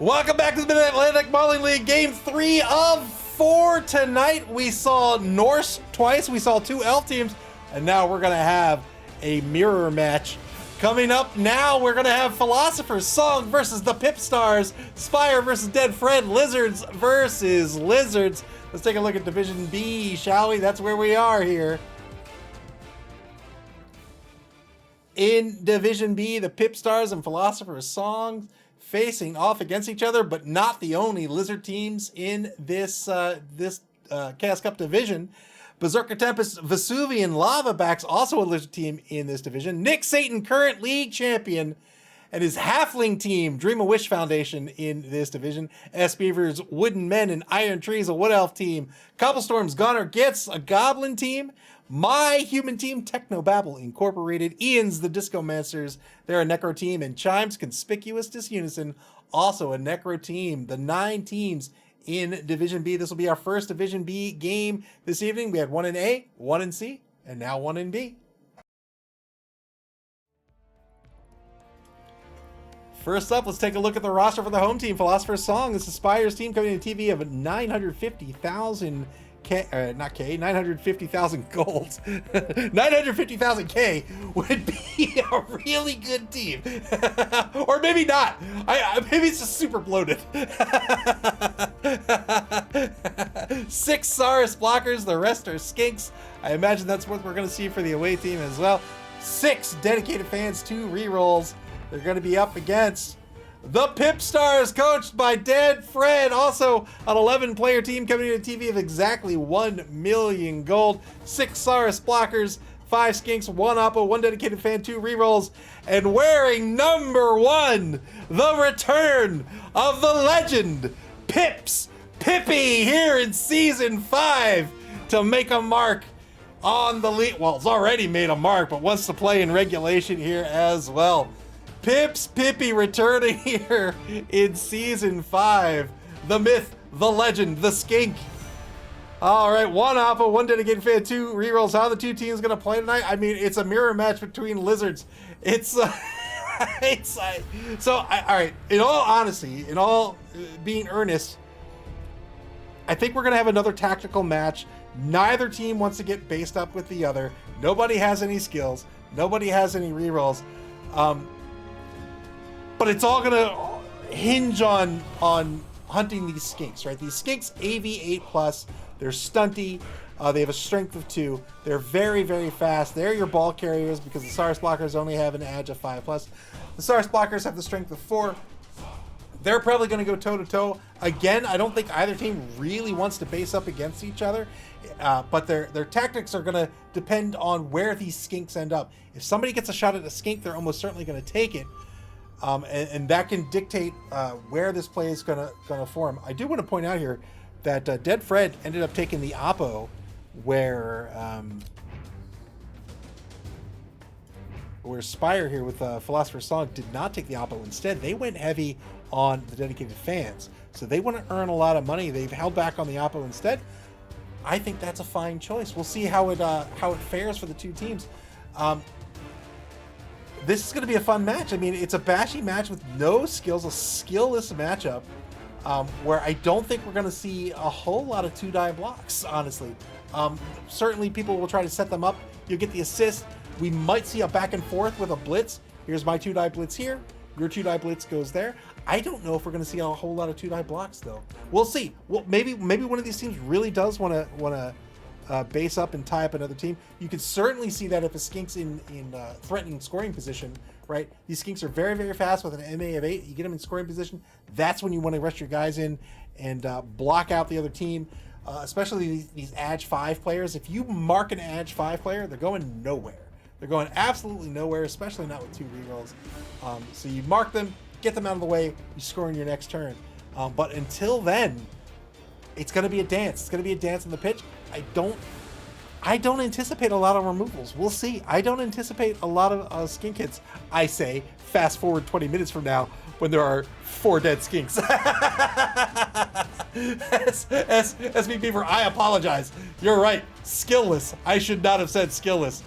Welcome back to the Mid-Atlantic Modeling League, Game 3 of 4 tonight. We saw Norse twice, we saw 2 elf teams, and now we're going to have a mirror match. Coming up now, we're going to have Philosophers, Song versus the PipStars, Spire versus Dead Fred, Lizards versus Lizards. Let's take a look at Division B, shall we? That's where we are here. In Division B, the PipStars and Philosophers Song facing off against each other, but not the only Lizard teams in this Chaos Cup division. Berserker Tempest, Vesuvian Lavabacks, also a Lizard team in this division. Nick Satan, current league champion, and his Halfling team, Dream a Wish Foundation, in this division. S Beavers, Wooden Men, and Iron Trees, a Wood Elf team. Cobblestorms, Gunner Gets, a Goblin team. My Human Team, Technobabble Incorporated. Ian's, the Disco Masters, they're a Necro team. And Chimes, Conspicuous Disunison, also a Necro team. The 9 teams in Division B. This will be our first Division B game this evening. We had 1 in A, 1 in C, and now 1 in B. First up, let's take a look at the roster for the home team. Philosopher's Song. This is Spire's team coming in a TV of 950,000 950,000 gold. 950,000 K would be a really good team. Or maybe not. Maybe it's just super bloated. 6 Saurus blockers, the rest are skinks. I imagine that's what we're going to see for the away team as well. 6 dedicated fans, 2 rerolls. They're going to be up against the PipStars, coached by Dead Fred, also an 11-player team coming in a TV of exactly 1 million gold. 6 Saurus blockers, 5 skinks, 1 oppo, 1 dedicated fan, 2 rerolls, and wearing number 1, the return of the legend, Pippy, here in Season 5 to make a mark on the league. Well, it's already made a mark, but wants to play in regulation here as well. Pippy returning here in Season 5. The myth, the legend, the skink. All right, 1 oppo, 1 dedicated fan, 2 rerolls. How are the 2 teams going to play tonight? I mean, it's a mirror match between Lizards. It's all right, in all honesty, in all being earnest, I think we're going to have another tactical match. Neither team wants to get based up with the other. Nobody has any skills. Nobody has any rerolls. But it's all gonna hinge on hunting these skinks, right? These skinks, AV 8+, they're stunty, they have a strength of 2, they're very, very fast. They're your ball carriers because the Saurus blockers only have an edge of 5+. The Saurus blockers have the strength of 4. They're probably gonna go toe-to-toe. Again, I don't think either team really wants to base up against each other, but their tactics are gonna depend on where these skinks end up. If somebody gets a shot at a skink, they're almost certainly gonna take it. And that can dictate where this play is gonna form. I do want to point out here that Dead Fred ended up taking the oppo, where Spire here with Philosopher's Song did not take the oppo. Instead, they went heavy on the dedicated fans, so they want to earn a lot of money. They've held back on the oppo instead. I think that's a fine choice. We'll see how it fares for the 2 teams. This is going to be a fun match. I mean, it's a bashy match with no skills, a skillless matchup, where I don't think we're going to see a whole lot of 2-die blocks, honestly. Certainly, people will try to set them up. You'll get the assist. We might see a back and forth with a blitz. Here's my 2-die blitz here. Your 2-die blitz goes there. I don't know if we're going to see a whole lot of 2-die blocks, though. We'll see. Well, maybe one of these teams really does want to base up and tie up another team. You could certainly see that if a skink's in threatening scoring position, right? These skinks are very, very fast with an MA of 8. You get them in scoring position, that's when you want to rush your guys in and block out the other team, especially these Edge 5 players. If you mark an Edge 5 player, they're going nowhere. They're going absolutely nowhere, especially not with 2 rerolls. So you mark them, get them out of the way, you score in your next turn. But until then, it's going to be a dance. It's going to be a dance on the pitch. I don't anticipate a lot of removals. We'll see. I don't anticipate a lot of skink hits. I say, fast forward 20 minutes from now when there are 4 dead skinks. SB Beaver, I apologize. You're right. Skillless. I should not have said skillless.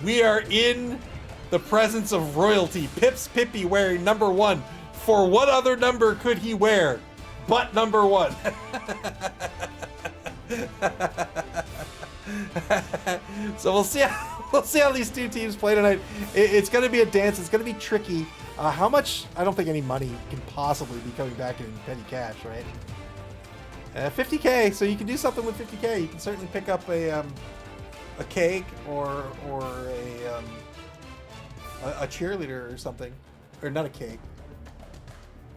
We are in the presence of royalty. Pippy wearing number 1, For what other number could he wear but number 1? So we'll see how these two teams play tonight. It's going to be a dance. It's going to be tricky. How much? I don't think any money can possibly be coming back in petty cash, right? 50K. So you can do something with 50K. You can certainly pick up a cake or a cheerleader or something, or not a cake.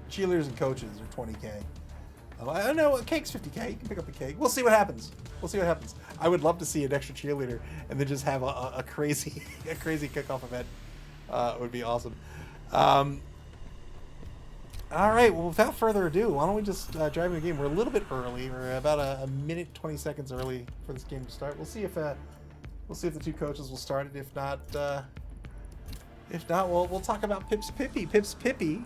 Cheerleaders and coaches are 20K. I don't know. A cake's 50K. You can pick up a cake. We'll see what happens. We'll see what happens. I would love to see an extra cheerleader and then just have a crazy kickoff event. It would be awesome. All right. Well, without further ado, why don't we just drive in the game? We're a little bit early. We're about a minute 20 seconds early for this game to start. We'll see if the two coaches will start it. If not, we'll talk about Pips Pippy. Pips Pippy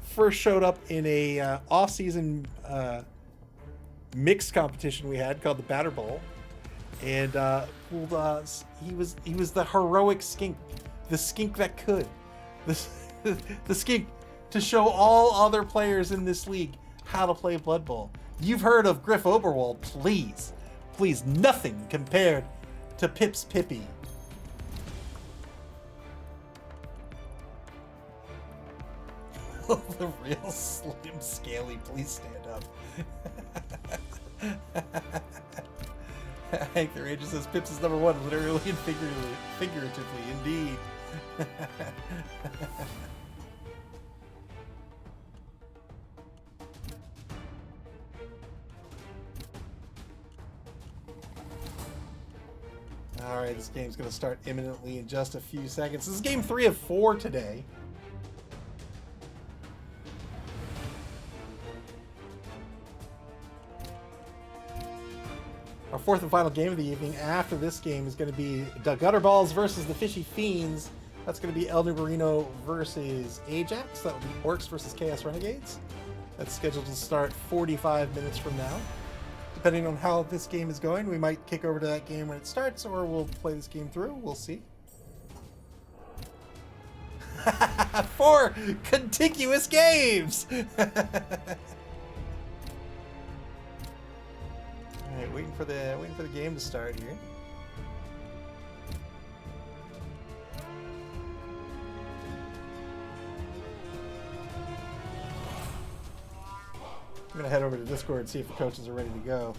first showed up in a off-season mixed competition we had called the Batter Bowl, and he was the heroic skink, the skink that could, the skink to show all other players in this league how to play Blood Bowl. You've heard of Griff Oberwald, please, nothing compared to Pips Pippy. The real slim scaly, please stand up. Hank the Ranger says Pips is number 1, literally and figuratively, indeed. Alright, this game's going to start imminently in just a few seconds. This is game 3 of 4 today. Our 4th and final game of the evening after this game is going to be the Gutterballs versus the Fishy Fiends. That's going to be El Nubarino versus Ajax. That will be Orcs versus Chaos Renegades. That's scheduled to start 45 minutes from now. Depending on how this game is going, we might kick over to that game when it starts, or we'll play this game through. We'll see. 4 contiguous games! Alright, waiting for the game to start here. I'm gonna head over to Discord and see if the coaches are ready to go.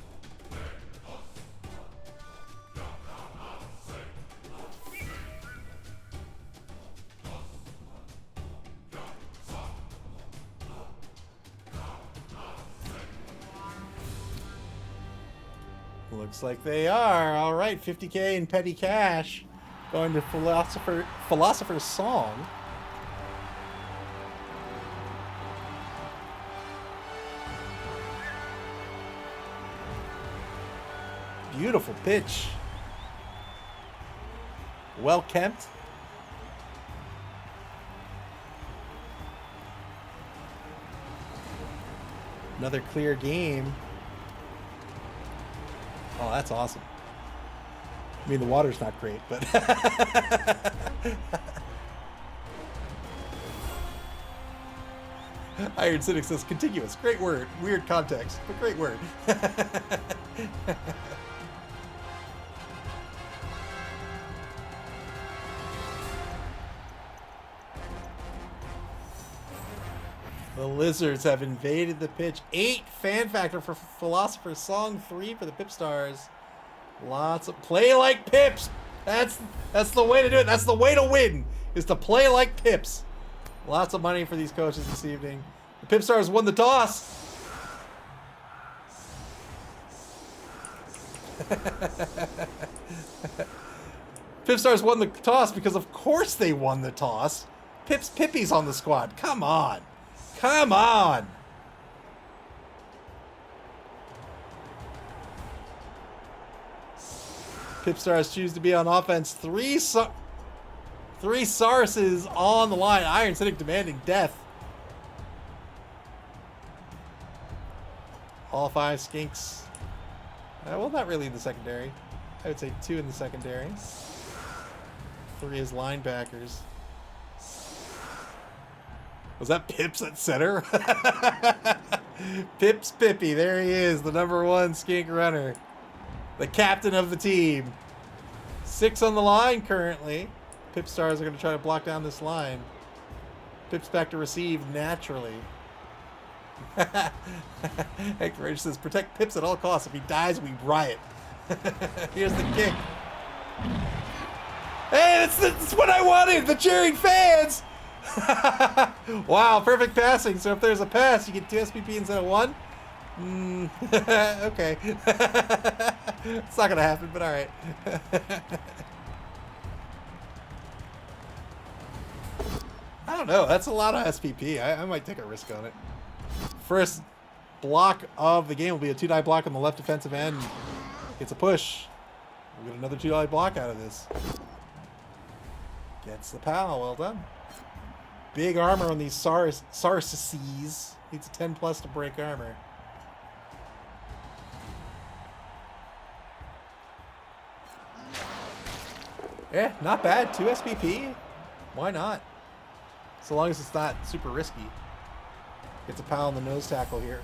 Looks like they are. All right, 50K in petty cash going to Philosopher's Song. Beautiful pitch. Well kept. Another clear game. Oh, that's awesome. I mean, the water's not great, but... Iron Cynic says, contiguous. Great word. Weird context, but great word. The Lizards have invaded the pitch. 8 fan factor for Philosopher's Song, 3 for the PipStars. Lots of play like Pips. That's the way to do it. That's the way to win, is to play like Pips. Lots of money for these coaches this evening. The PipStars won the toss. PipStars won the toss because of course they won the toss. Pips Pippy's on the squad. Come on. Come on! PipStars choose to be on offense. 3 Sarses on the line. Iron Cynic demanding death. All 5 Skinks. Well, not really in the secondary. I would say 2 in the secondary. 3 as linebackers. Was that Pips at center? Pips Pippy, there he is, the #1 skink runner. The captain of the team. 6 on the line currently. PipStars are going to try to block down this line. Pips back to receive naturally. Hector Rage says, protect Pips at all costs. If he dies, we riot. Here's the kick. Hey, that's what I wanted! The cheering fans! Wow, perfect passing. So if there's a pass, you get 2 SPP instead of 1? Okay. It's not going to happen, but alright. I don't know. That's a lot of SPP. I might take a risk on it. First block of the game will be a 2-die block on the left defensive end. Gets a push. We'll get another 2-die block out of this. Gets the pal. Well done. Big armor on these Sarsices. Needs a 10+ to break armor. Yeah, not bad. 2 SPP. Why not? So long as it's not super risky. Gets a pal on the nose tackle here.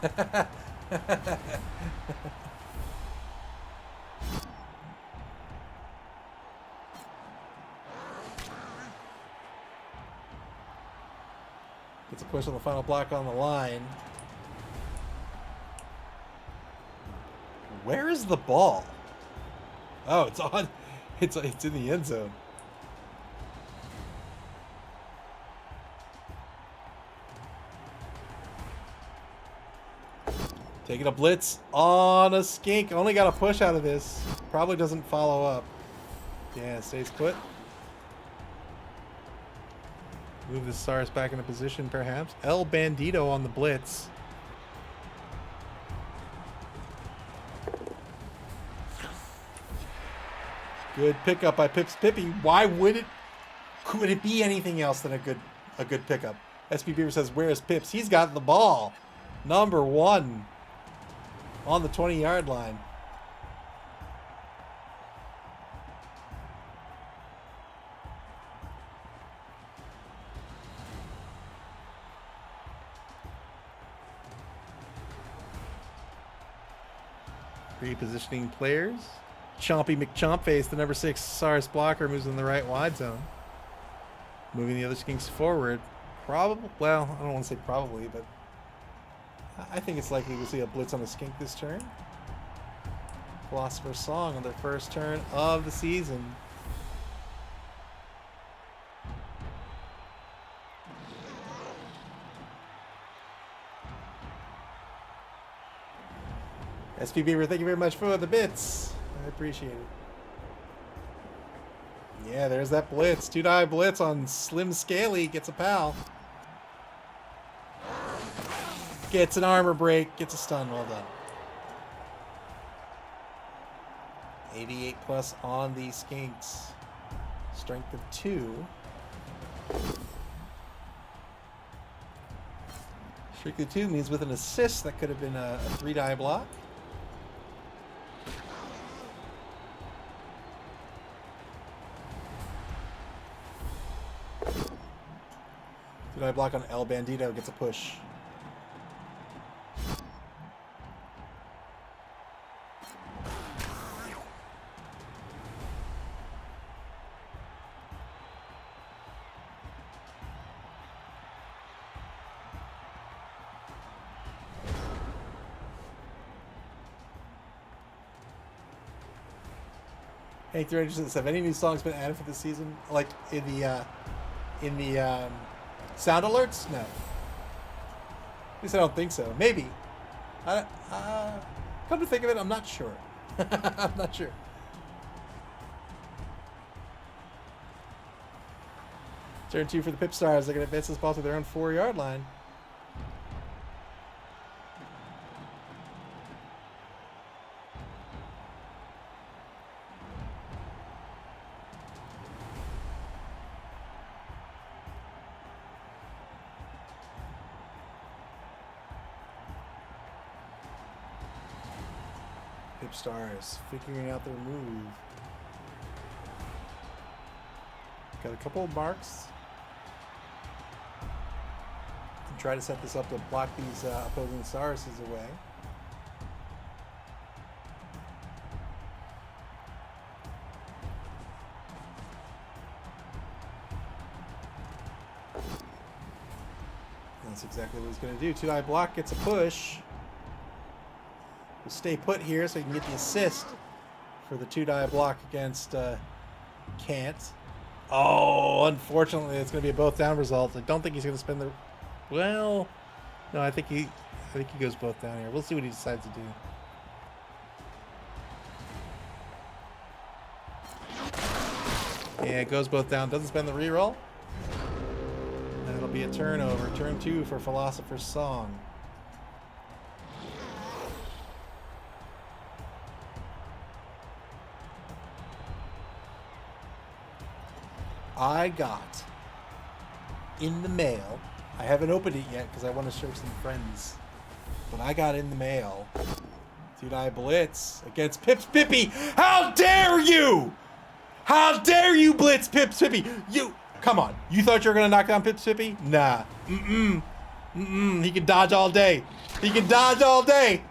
Gets a push on the final block on the line. Where is the ball? Oh, it's on. It's in the end zone. Taking a blitz on a skink. Only got a push out of this. Probably doesn't follow up. Yeah, stays put. Move the Sars back into position, perhaps. El Bandito on the blitz. Good pickup by Pips Pippy. Why would it? Could it be anything else than a good pickup? SP Beaver says, "Where's Pips? He's got the ball. #1 on the 20-yard line." Repositioning players. Chompy McChompface, the #6 Sars blocker, moves in the right wide zone. Moving the other skinks forward. Probably, well, I don't want to say probably, but I think it's likely we'll see a blitz on the skink this turn. Philosopher's Song on their first turn of the season. SP Beaver, thank you very much for the bits. I appreciate it. Yeah, there's that blitz. 2-die blitz on Slim Scaly. Gets a pal. Gets an armor break. Gets a stun. Well done. 88+ on the skinks. Strength of 2. Strength of 2 means with an assist that could have been a 3-die block. I block on El Bandito, gets a push. Hey, 300, have any new songs been added for this season? Like in the sound alerts? No. At least I don't think so. Maybe. Come to think of it, I'm not sure. I'm not sure. Turn 2 for the PipStars. They're going to advance this ball to their own 4-yard line. PipStars figuring out their move. Got a couple of marks. And try to set this up to block these opposing Sauruses away. That's exactly what he's going to do. 2-die block gets a push. We'll stay put here so he can get the assist for the 2-die block against Kant. Oh, unfortunately, it's going to be a both down result. I don't think he's going to spend the... Well, no, I think he goes both down here. We'll see what he decides to do. Yeah, it goes both down. Doesn't spend the reroll. That'll be a turnover. Turn 2 for Philosopher's Song. I got in the mail. I haven't opened it yet because I want to show some friends. But I got in the mail 2-die blitz against Pips Pippy. How dare you! How dare you blitz Pips Pippy? You come on. You thought you were gonna knock down Pips Pippy? Nah. He can dodge all day. He can dodge all day.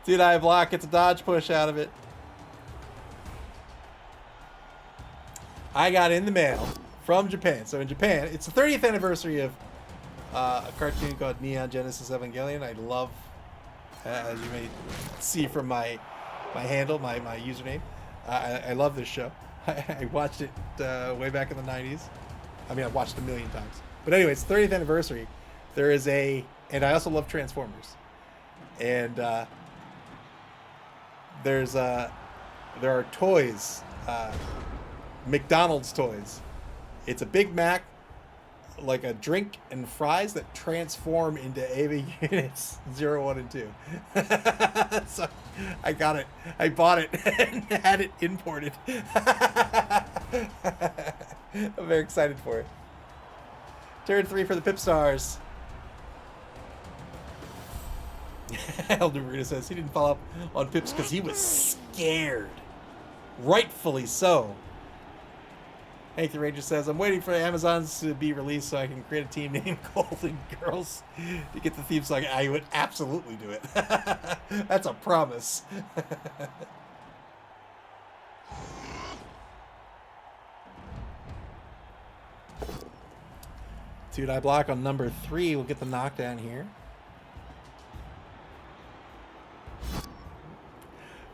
2-die block gets a dodge push out of it. I got in the mail from Japan. So in Japan, it's the 30th anniversary of a cartoon called Neon Genesis Evangelion. I love, as you may see from my handle, my username, I love this show. I watched it way back in the 90s. I mean, I've watched it a million times. But anyway, it's 30th anniversary. There is and I also love Transformers. And there are toys, McDonald's toys. It's a Big Mac, like a drink and fries that transform into AV units 0, 1, and 2. So I got it. I bought it and had it imported. I'm very excited for it. Turn 3 for the PipStars. Elder Marina says he didn't follow up on Pips because he was scared. Rightfully so. Hank the Ranger says, I'm waiting for Amazons to be released so I can create a team named Golden Girls to get the theme song. I would absolutely do it. That's a promise. 2-die block on number 3. We'll get the knockdown here.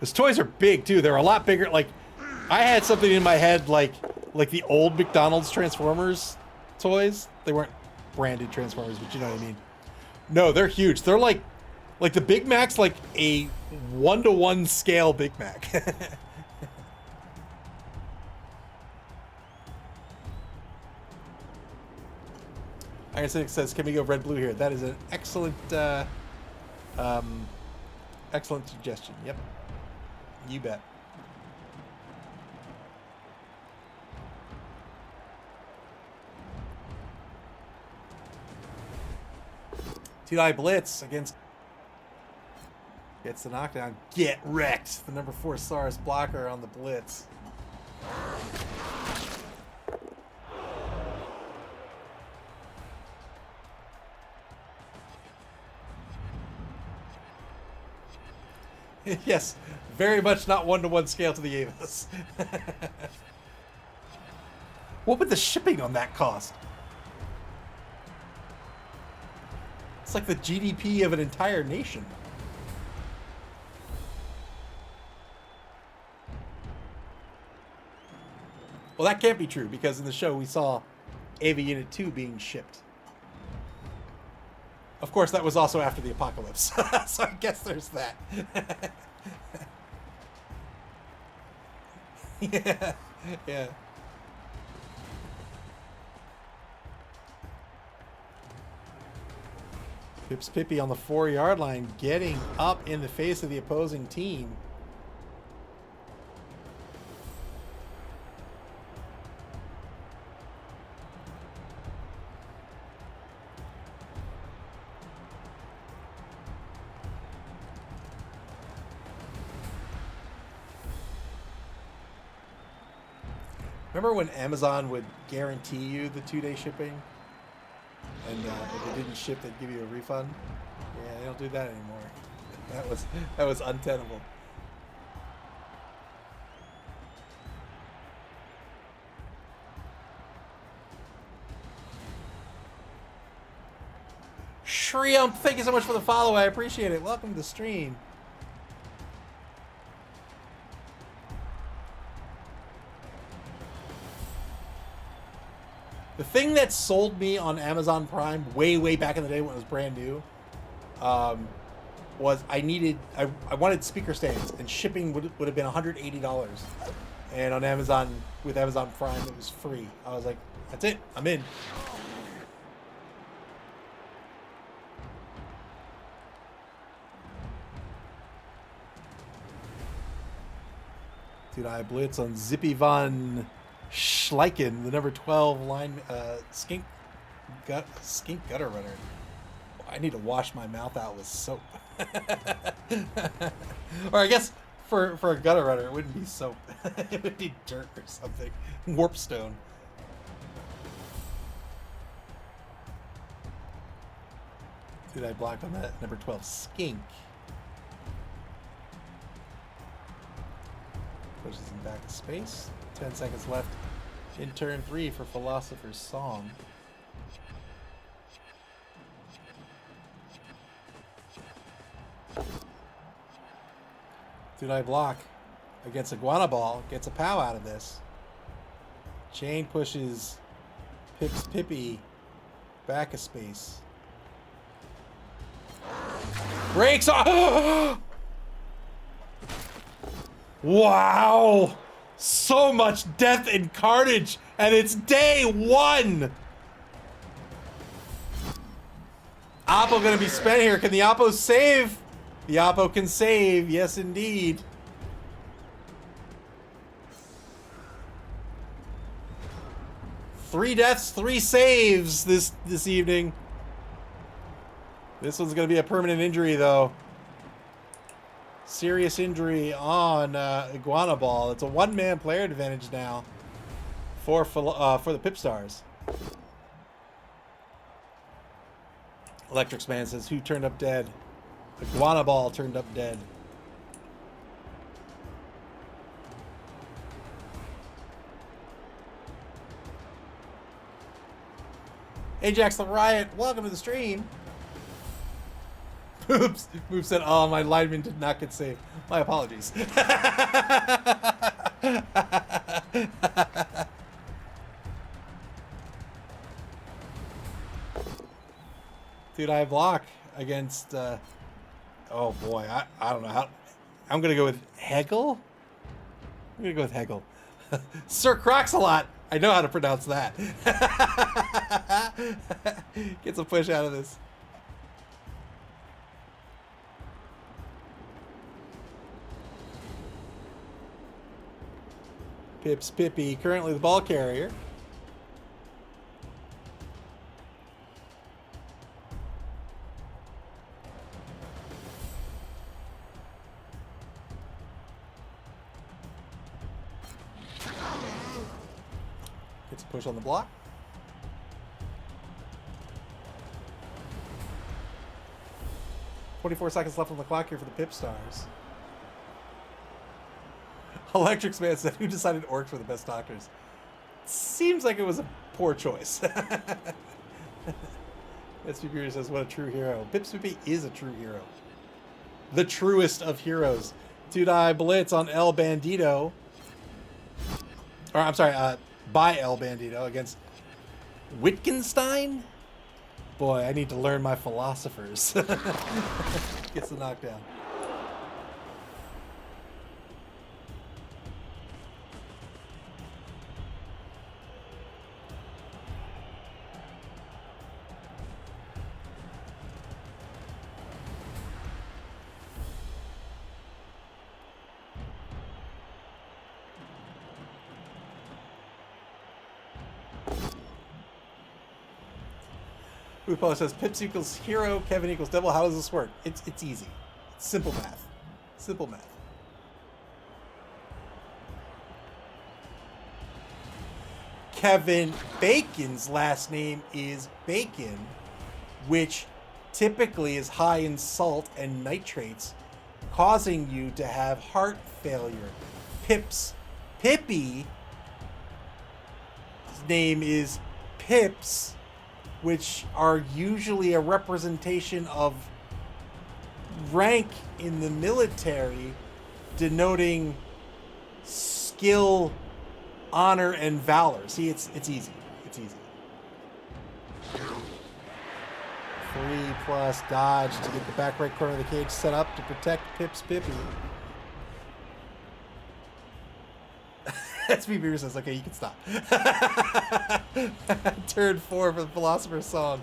Those toys are big too. They're a lot bigger. Like, I had something in my head like the old McDonald's Transformers toys. They weren't branded Transformers, but you know what I mean. No, they're huge. They're like the Big Mac's like a 1-to-1 scale Big Mac. Iron Cynic says, can we go red-blue here? That is an excellent, excellent suggestion. Yep. You bet. Two-die blitz against... Gets the knockdown. Get wrecked. The number 4 Saurus blocker on the blitz. Yes, very much not 1-to-1 scale to the Avis. What would the shipping on that cost? It's like the GDP of an entire nation. Well, that can't be true because in the show we saw AV Unit 2 being shipped. Of course, that was also after the apocalypse, so I guess there's that. Yeah, yeah. Pips Pippy on the 4-yard line, getting up in the face of the opposing team. Remember when Amazon would guarantee you the 2-day shipping? And if it didn't ship, they'd give you a refund? Yeah, they don't do that anymore. That was untenable. Shriump, thank you so much for the follow. I appreciate it. Welcome to the stream. The thing that sold me on Amazon Prime way back in the day when it was brand new was I wanted speaker stands, and shipping would have been $180. And on Amazon, with Amazon Prime, it was free. I was like, that's it. I'm in. Dude, I blitz on Zippy von Schleichen, the number 12 line skink gutter runner. I need to wash my mouth out with soap. Or I guess for a gutter runner, it wouldn't be soap. It would be dirt or something. Warpstone. Dude, I blocked on that number 12 skink. Pushes him back to space. 10 seconds left in turn 3 for Philosopher's Song. Dude, I block against Iguana Ball. Gets a POW out of this. Chain pushes Pips Pippy back a space. Breaks off! Wow! So much death and carnage, and it's day 1! Oppo gonna be spent here. Can the Oppo save? The Oppo can save, yes indeed. Three deaths, 3 saves this evening. This one's gonna be a permanent injury though. Serious injury on Iguana Ball. It's a one-man player advantage now for the PipStars. Electrics Man says, who turned up dead? Iguana Ball turned up dead. Ajax the Riot, welcome to the stream. Oops. Move said, oh, my lineman did not get saved. My apologies. Dude, I block against, oh boy, I don't know how. I'm going to go with Hegel? I'm going to go with Hegel. Sir Crocs-a-lot. I know how to pronounce that. Gets a push out of this. Pips Pippy, currently the ball carrier. Gets a push on the block. "24 seconds left on the clock here for the PipStars." Electrics Man said, who decided orcs were the best doctors? Seems like it was a poor choice. SP Beauty says, what a true hero. Pipswippy is a true hero. The truest of heroes. Dude, blitz on El Bandito. Or, I'm sorry, by El Bandito against Wittgenstein? Boy, I need to learn my philosophers. Gets the knockdown. Upo says Pips equals hero, Kevin equals devil. How does this work? It's easy. It's simple math. Simple math. Kevin Bacon's last name is Bacon, which typically is high in salt and nitrates, causing you to have heart failure. Pippy's name is Pips, which are usually a representation of rank in the military, denoting skill, honor, and valor. See, it's easy. It's easy. 3+ dodge to get the back right corner of the cage set up to protect Pippy. SP Beaver says, okay, you can stop. Turn 4 for the Philosopher's Song.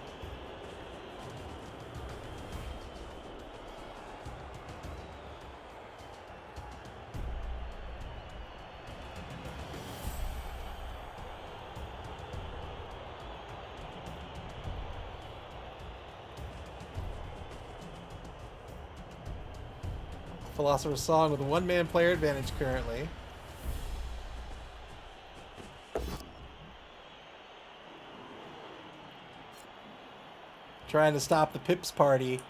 Philosopher's Song with a one-man player advantage currently. Trying to stop the Pips party.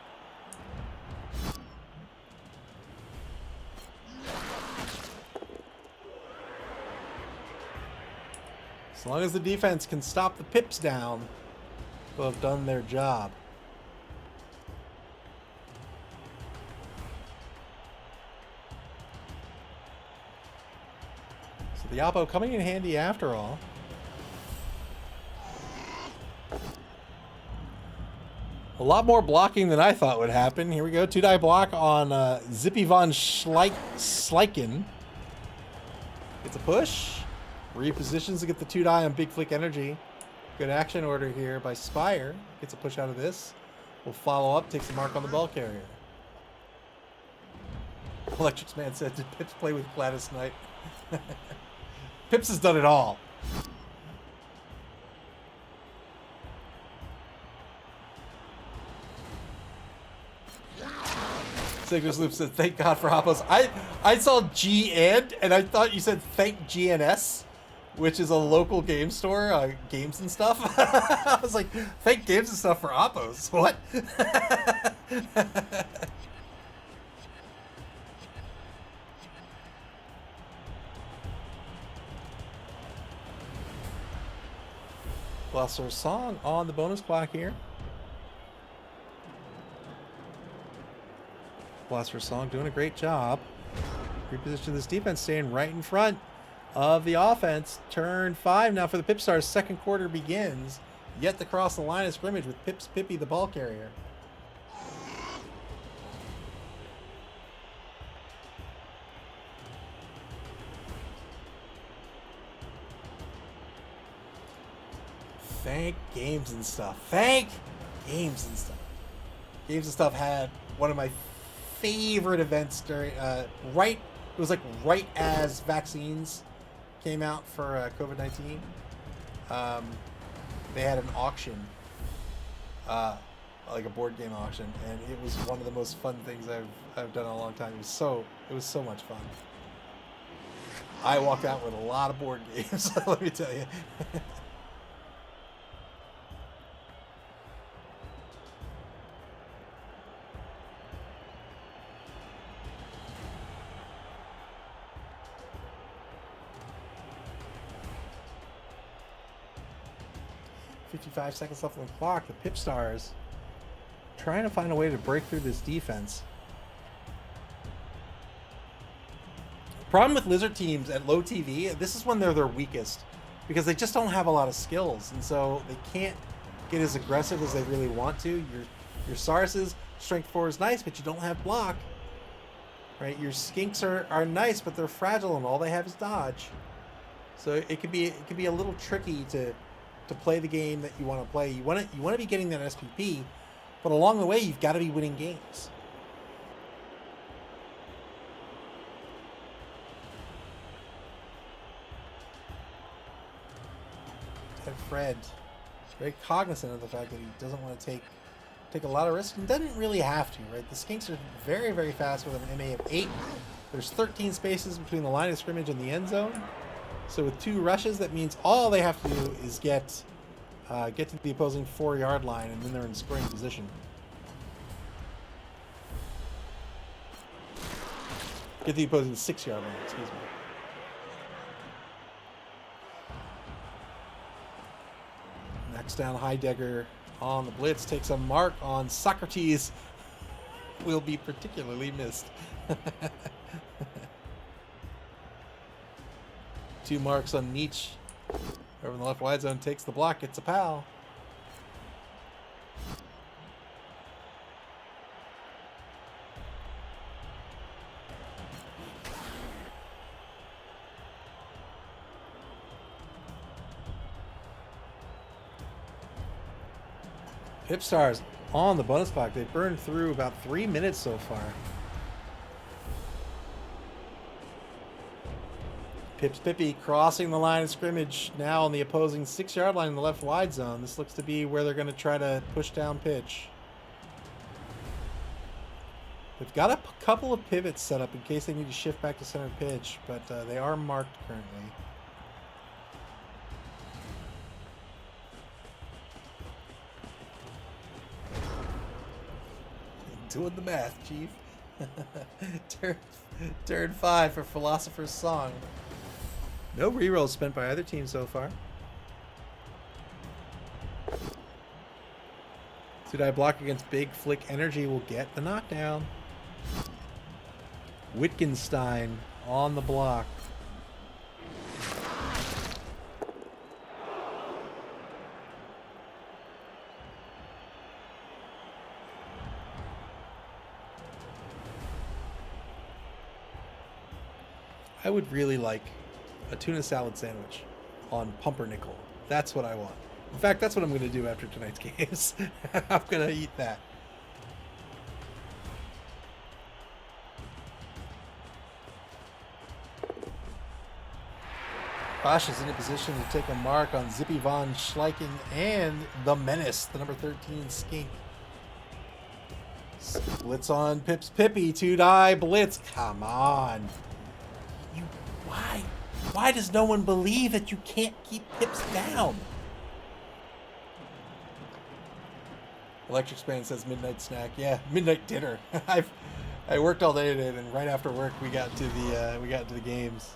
As long as the defense can stop the Pips down, they'll have done their job. So the Oppo coming in handy after all. A lot more blocking than I thought would happen. Here we go. 2-die block on Zippy von Schleichen. Gets a push. Repositions to get the 2-die on Big Flick Energy. Good action order here by Spire. Gets a push out of this. Will follow up. Takes the mark on the ball carrier. Electrics Man said, did Pips play with Gladys Knight? Pips has done it all. Signer's Loop said, thank God for Hoppos. I saw G and I thought you said thank GNS, which is a local game store, games and stuff. I was like, thank games and stuff for Hoppos. What? Philosopher's Song on the bonus clock here. Philosopher's Song doing a great job. Reposition this defense, staying right in front of the offense. Turn 5 now for the PipStars. Second quarter begins. Yet to cross the line of scrimmage with Pippy, the ball carrier. Thank Games and Stuff. Thank Games and Stuff. Games and Stuff had one of my favorite events during it was like right as vaccines came out for COVID-19. They had an auction, like a board game auction, and it was one of the most fun things I've done in a long time. It was so much fun. I walked out with a lot of board games, let me tell you. 55 seconds left on the clock. The PipStars trying to find a way to break through this defense. Problem with Lizard teams at low TV, this is when they're their weakest, because they just don't have a lot of skills, and so they can't get as aggressive as they really want to. Your Sarses, strength 4 is nice, but you don't have block. Right? Your Skinks are nice, but they're fragile, and all they have is dodge. So it could be a little tricky to play the game that you want to play. You want to be getting that SPP, but along the way you've got to be winning games. Ted Fred is very cognizant of the fact that he doesn't want to take a lot of risks and doesn't really have to, right? The Skinks are very, very fast with an MA of 8. There's 13 spaces between the line of scrimmage and the end zone. So with 2 rushes, that means all they have to do is get to the opposing 4-yard line, and then they're in scoring position. Get the opposing 6-yard line, excuse me. Next down, Heidegger on the blitz, takes a mark on Socrates. Will be particularly missed. 2 marks on Nietzsche. Over in the left wide zone, takes the block, gets a pal. PipStars on the bonus clock. They burned through about 3 minutes so far. Pippy crossing the line of scrimmage now on the opposing 6-yard line in the left wide zone. This looks to be where they're going to try to push down pitch. They've got a couple of pivots set up in case they need to shift back to center pitch, but they are marked currently. Doing the math, Chief. turn 5 for Philosopher's Song. No rerolls spent by either team so far. 2-die block against Big Flick Energy will get the knockdown. Wittgenstein on the block. I would really like a tuna salad sandwich on pumpernickel. That's what I want. In fact, that's what I'm going to do after tonight's games. I'm going to eat that. Bosch is in a position to take a mark on Zippy von Schleichen and the Menace, the number 13 skink. Blitz on Pips Pippy, 2-die blitz. Come on. Why? Why does no one believe that you can't keep Pips down? Electric Span says midnight snack. Yeah, midnight dinner. I worked all day today, and right after work we got to the games.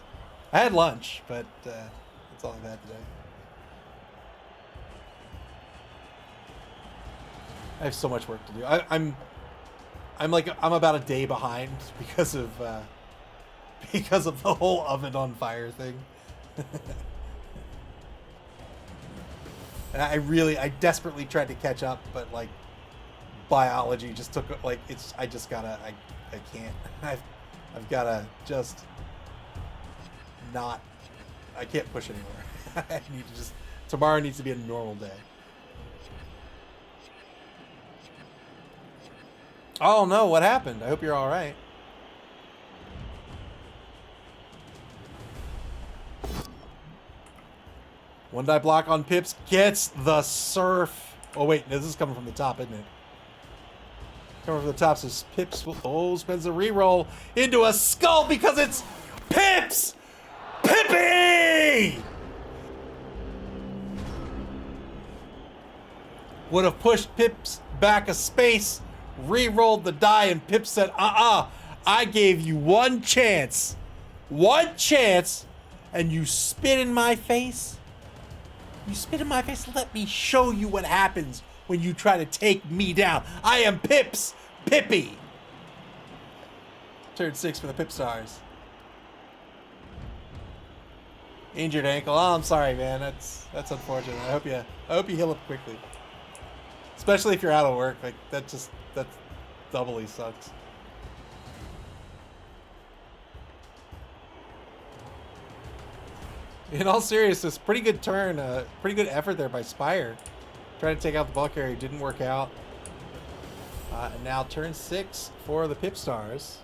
I had lunch, but that's all I've had today. I have so much work to do. I'm about a day behind because of the whole oven on fire thing. And I desperately tried to catch up, but like biology just took like I can't. I've gotta just not. I can't push anymore. I need to tomorrow needs to be a normal day. Oh no, what happened? I hope you're all right. One die block on Pips gets the surf. Oh wait, this is coming from the top, isn't it? Coming from the top says Pips spends a reroll into a skull because it's Pips! Pippy! Would have pushed Pips back a space, re-rolled the die, and Pips said, I gave you one chance, and you spit in my face? You spit in my face? Let me show you what happens when you try to take me down. I am Pips Pippy. Turn 6 for the PipStars. Injured ankle. Oh, I'm sorry, man. That's unfortunate. I hope you heal up quickly. Especially if you're out of work. Like that doubly sucks. In all seriousness, pretty good turn, pretty good effort there by Spire. Trying to take out the ball carrier, didn't work out. And now turn 6 for the PipStars.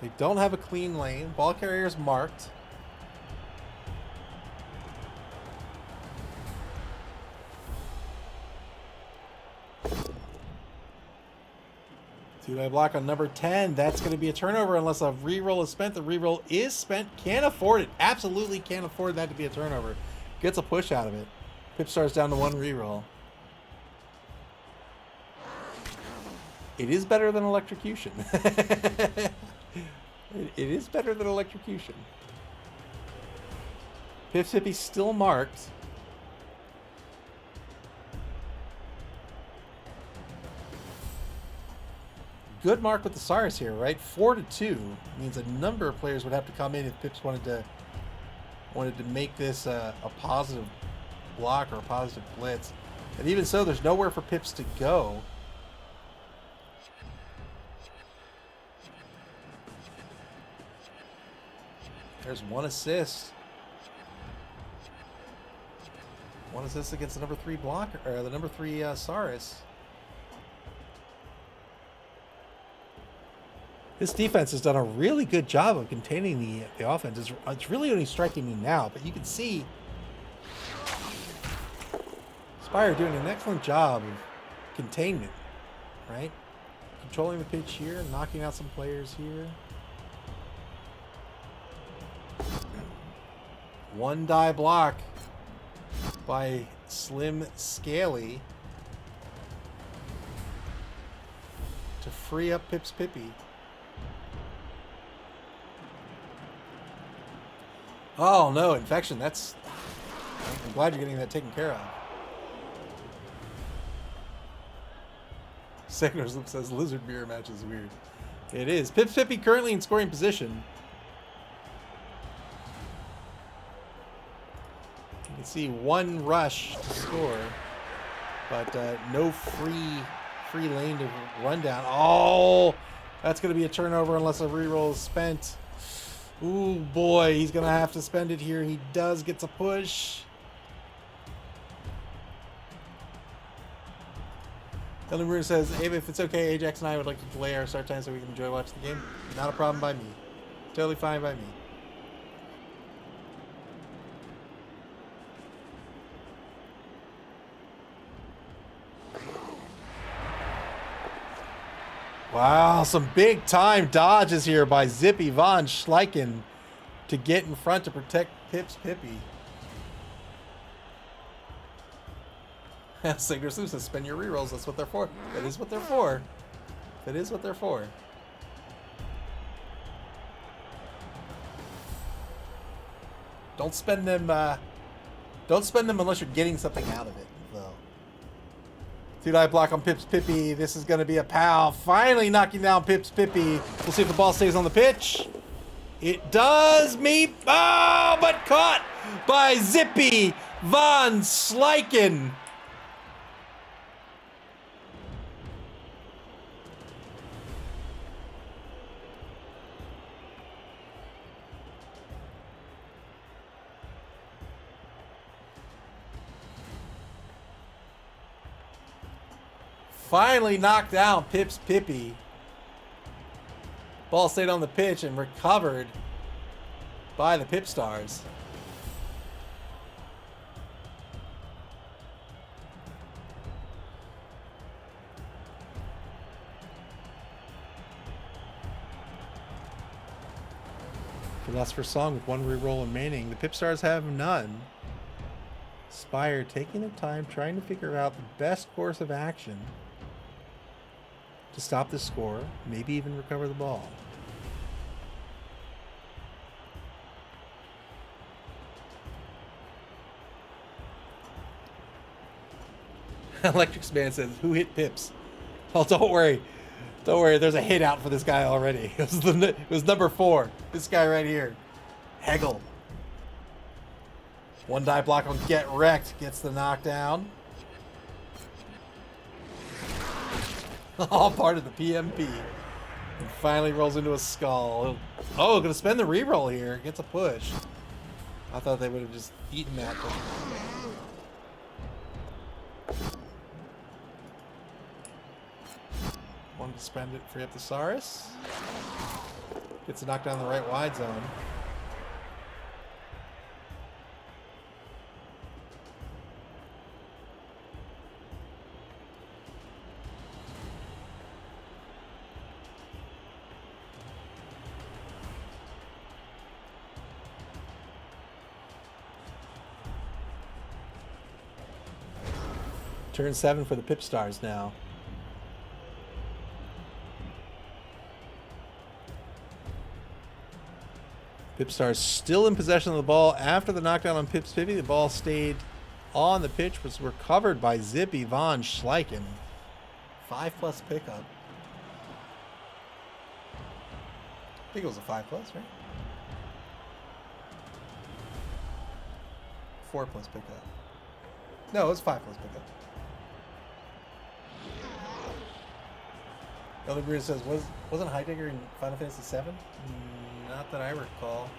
They don't have a clean lane. Ball carrier's marked. 2-die block on number 10. That's going to be a turnover unless a reroll is spent. The reroll is spent. Can't afford it. Absolutely can't afford that to be a turnover. Gets a push out of it. PipStars down to 1 reroll. It is better than electrocution. It is better than electrocution. Pips Hippie still marked. Good mark with the Cyrus here, right? 4-2 means a number of players would have to come in if Pips wanted to make this a positive block or a positive blitz. And even so, there's nowhere for Pips to go. There's 1 assist. 1 assist against the number 3 blocker, or the number 3 Cyrus. This defense has done a really good job of containing the offense. It's really only striking me now, but you can see Spire doing an excellent job of containment, right? Controlling the pitch here, knocking out some players here. 1-die block by Slim Scaly to free up Pips Pippy. Oh no, infection. I'm glad you're getting that taken care of. Secular Slip says Lizard Mirror match is weird. It is. Pips Pippy currently in scoring position. You can see 1 rush to score, but no free lane to run down. Oh, that's going to be a turnover unless a reroll is spent. Ooh, boy, he's going to have to spend it here. He does get a push. Ellen Bruner says, Abe, if it's okay, Ajax and I would like to delay our start time so we can enjoy watching the game. Not a problem by me. Totally fine by me. Wow, some big time dodges here by Zippy Von Schleichen to get in front to protect Pips Pippy. Signer Sleuth says, spend your rerolls. That's what they're for. That is what they're for. That is what they're for. Don't spend them. Don't spend them unless you're getting something out of it, though. 2-die block on Pips Pippy. This is going to be a pal. Finally knocking down Pips Pippy. We'll see if the ball stays on the pitch. It does. Oh, but caught by Zippy Von Schleichen. Finally knocked down Pips Pippy. Ball stayed on the pitch and recovered by the PipStars. Philosopher's Song with 1 reroll remaining. The PipStars have none. Spire taking their time, trying to figure out the best course of action to stop the score, maybe even recover the ball. Electric Man says, who hit Pips? Oh, don't worry. Don't worry, there's a hit out for this guy already. It was number 4. This guy right here. Hegel. 1-die block on Get Wrecked. Gets the knockdown. All part of the PMP. And finally rolls into a skull. Oh, gonna spend the reroll here. Gets a push. I thought they would have just eaten that. Wanted to spend it, free up the Saurus. Gets a knockdown in the right wide zone. Turn 7 for the PipStars now. PipStars still in possession of the ball after the knockdown on Pip's Pivy. The ball stayed on the pitch, was recovered by Zippy von Schleichen. 5+ pickup. I think it was a 5+, right? 4+ pickup. No, it was 5+ pickup. Elder Bruce says, wasn't Heidegger in Final Fantasy VII? Not that I recall.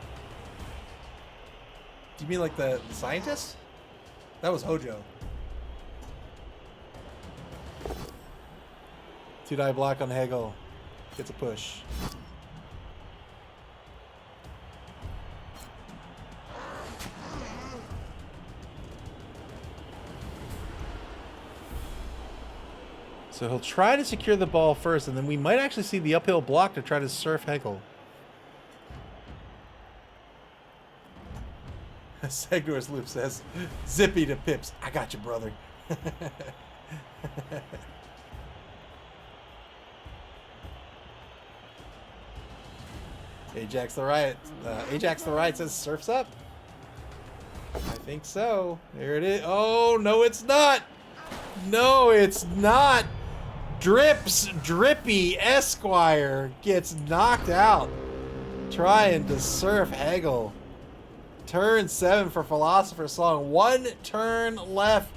Do you mean like the scientist? That was Hojo. 2-die block on Hegel. Gets a push. So he'll try to secure the ball first, and then we might actually see the uphill block to try to surf Hegel. Segdor's Loop says, Zippy to Pips. I got you, brother. Ajax the Riot. Ajax the Riot says, surf's up. I think so. There it is. Oh, no, it's not. No, it's not. Drippy Esquire gets knocked out trying to surf Hegel. Turn 7 for Philosopher's Song. 1 turn left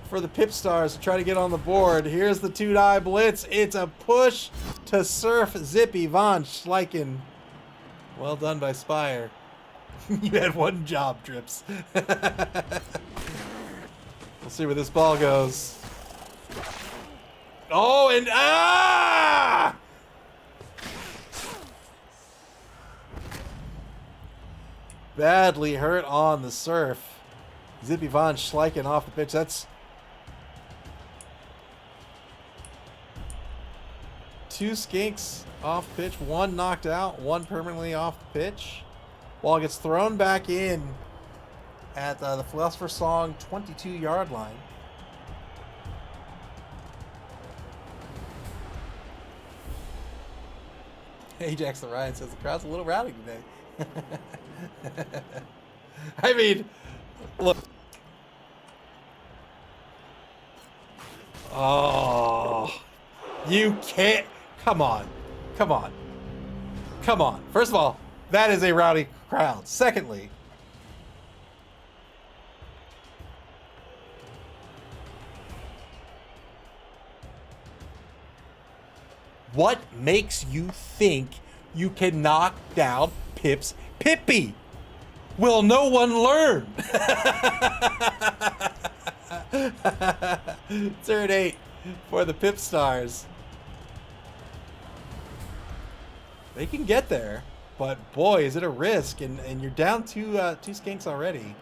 for the PipStars to try to get on the board. Here's the 2-die blitz. It's a push to surf Zippy von Schleichen. Well done by Spire. You had one job, Drips. We'll see where this ball goes. Oh, and ah! Badly hurt on the surf. Zippy von Schleichen off the pitch. That's 2 skinks off pitch, 1 knocked out, 1 permanently off the pitch. Ball gets thrown back in at the Philosopher's Song 22-yard line. Ajax the Ryan says the crowd's a little rowdy today. I mean, look. Oh, you can't. Come on. Come on. Come on. First of all, that is a rowdy crowd. Secondly, what makes you think you can knock down Pip's Pippy? Will no one learn? Turn 8 for the PipStars. They can get there, but boy, is it a risk, and you're down two skinks already.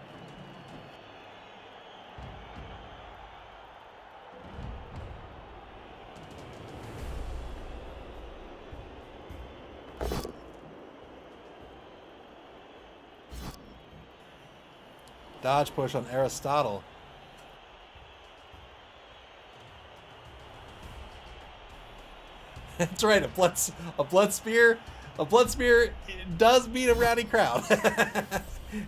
Dodge push on Aristotle. That's right, a blood spear does beat a rowdy crowd.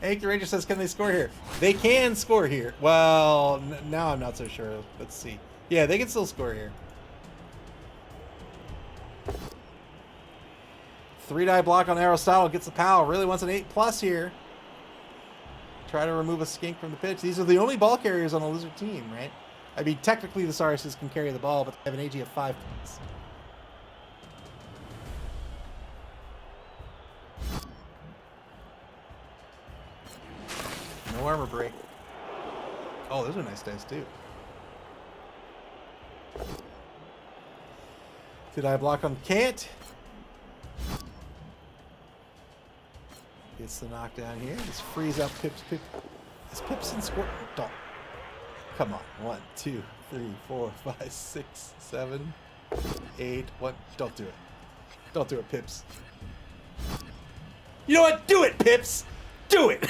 Anchor Ranger says, can they score here? They can score here. Well, now I'm not so sure. Let's see. Yeah, they can still score here. 3-die block on Aristotle gets the power. Really wants an 8+ here. Try to remove a skink from the pitch. These are the only ball carriers on the Lizard team, right? I mean, technically the Sauruses can carry the ball, but they have an AG of 5 points. No armor break. Oh, those are nice dice too. 2-die block on Kant. Gets the knockdown here. Just frees up Pips. Is Pips in score? Don't. Come on. 1, 2, 3, 4, 5, 6, 7, 8. What? Don't do it. Don't do it, Pips. You know what? Do it, Pips. Do it.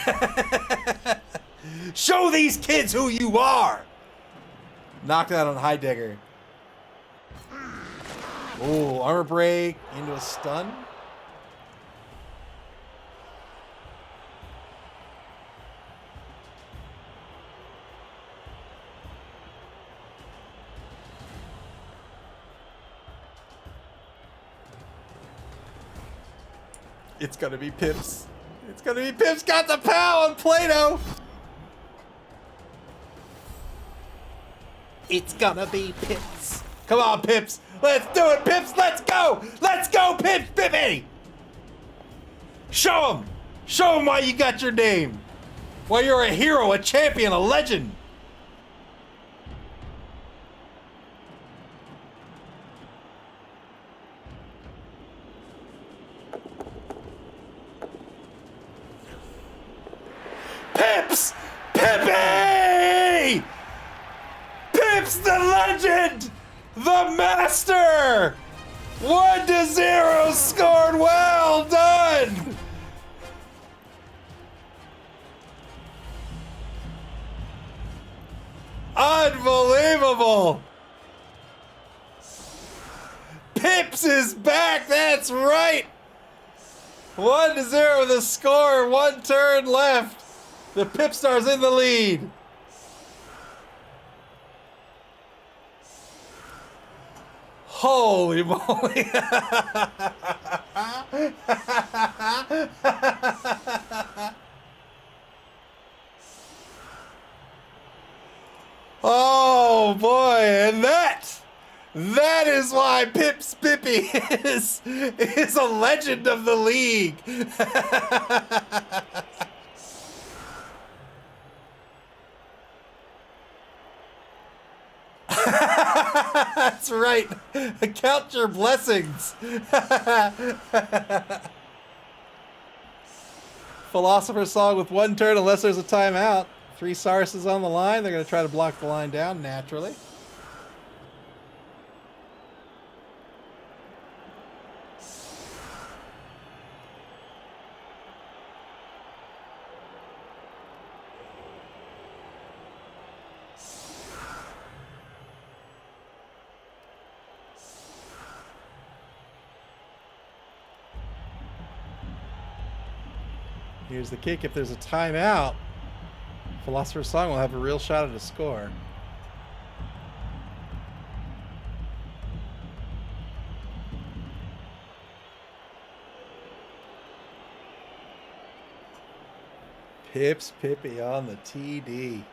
Show these kids who you are. Knockdown on Heidegger. Ooh, armor break into a stun. It's gonna be Pips. It's gonna be Pips. Got the POW on Plato. It's gonna be Pips. Come on, Pips. Let's do it, Pips. Let's go. Let's go, Pips. Pippy. Show him. Show him why you got your name. Why you're a hero, a champion, a legend. Pips! Pippi! Pips the legend! The master! 1-0 scored, well done! Unbelievable! Pips is back, that's right! 1-0 the score, 1 turn left. The PipStars in the lead. Holy moly. Oh boy, and that is why Pips Pippi is a legend of the league. That's right. Count your blessings. Philosopher's song with 1 turn unless there's a timeout. 3 Sarses on the line. They're going to try to block the line down naturally. Here's the kick. If there's a timeout, Philosopher's Song will have a real shot at a score. Pips Pippi on the TD.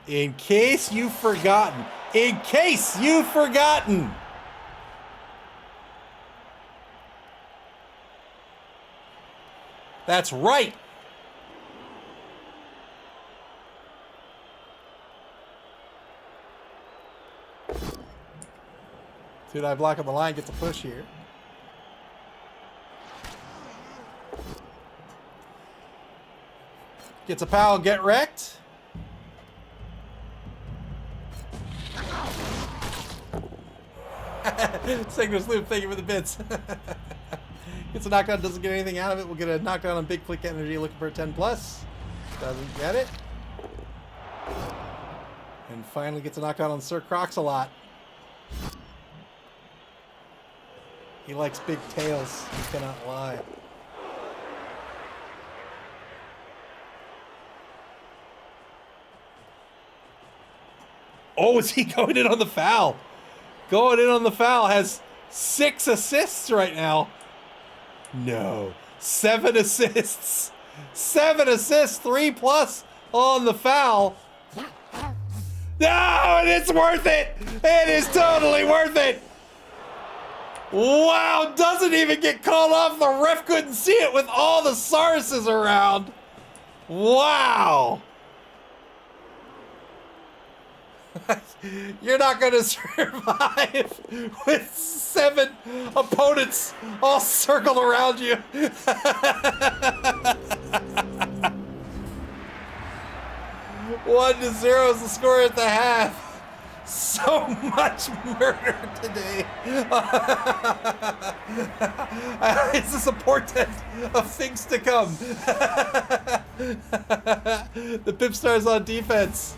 In case you've forgotten. In case you've forgotten. That's right. Two-die block on the line gets a push here. Gets a POW, get wrecked. Signals Loop, thank you for the bits. Gets a knockdown, doesn't get anything out of it. We'll get a knockdown on Big Flick Energy looking for a 10+. Doesn't get it. And finally gets a knockdown on Sir Crocs a lot. He likes big tails, he cannot lie. Oh, is he going in on the foul? Going in on the foul, has 6 assists right now. No. 7 assists. 7 assists, 3+ on the foul. No, and it's worth it. It is totally worth it. Wow, doesn't even get called off. The ref couldn't see it with all the Sarses around. Wow. You're not going to survive with 7 opponents all circled around you. 1-0 is the score at the half. So much murder today. Is this a portent of things to come? The PipStars on defense.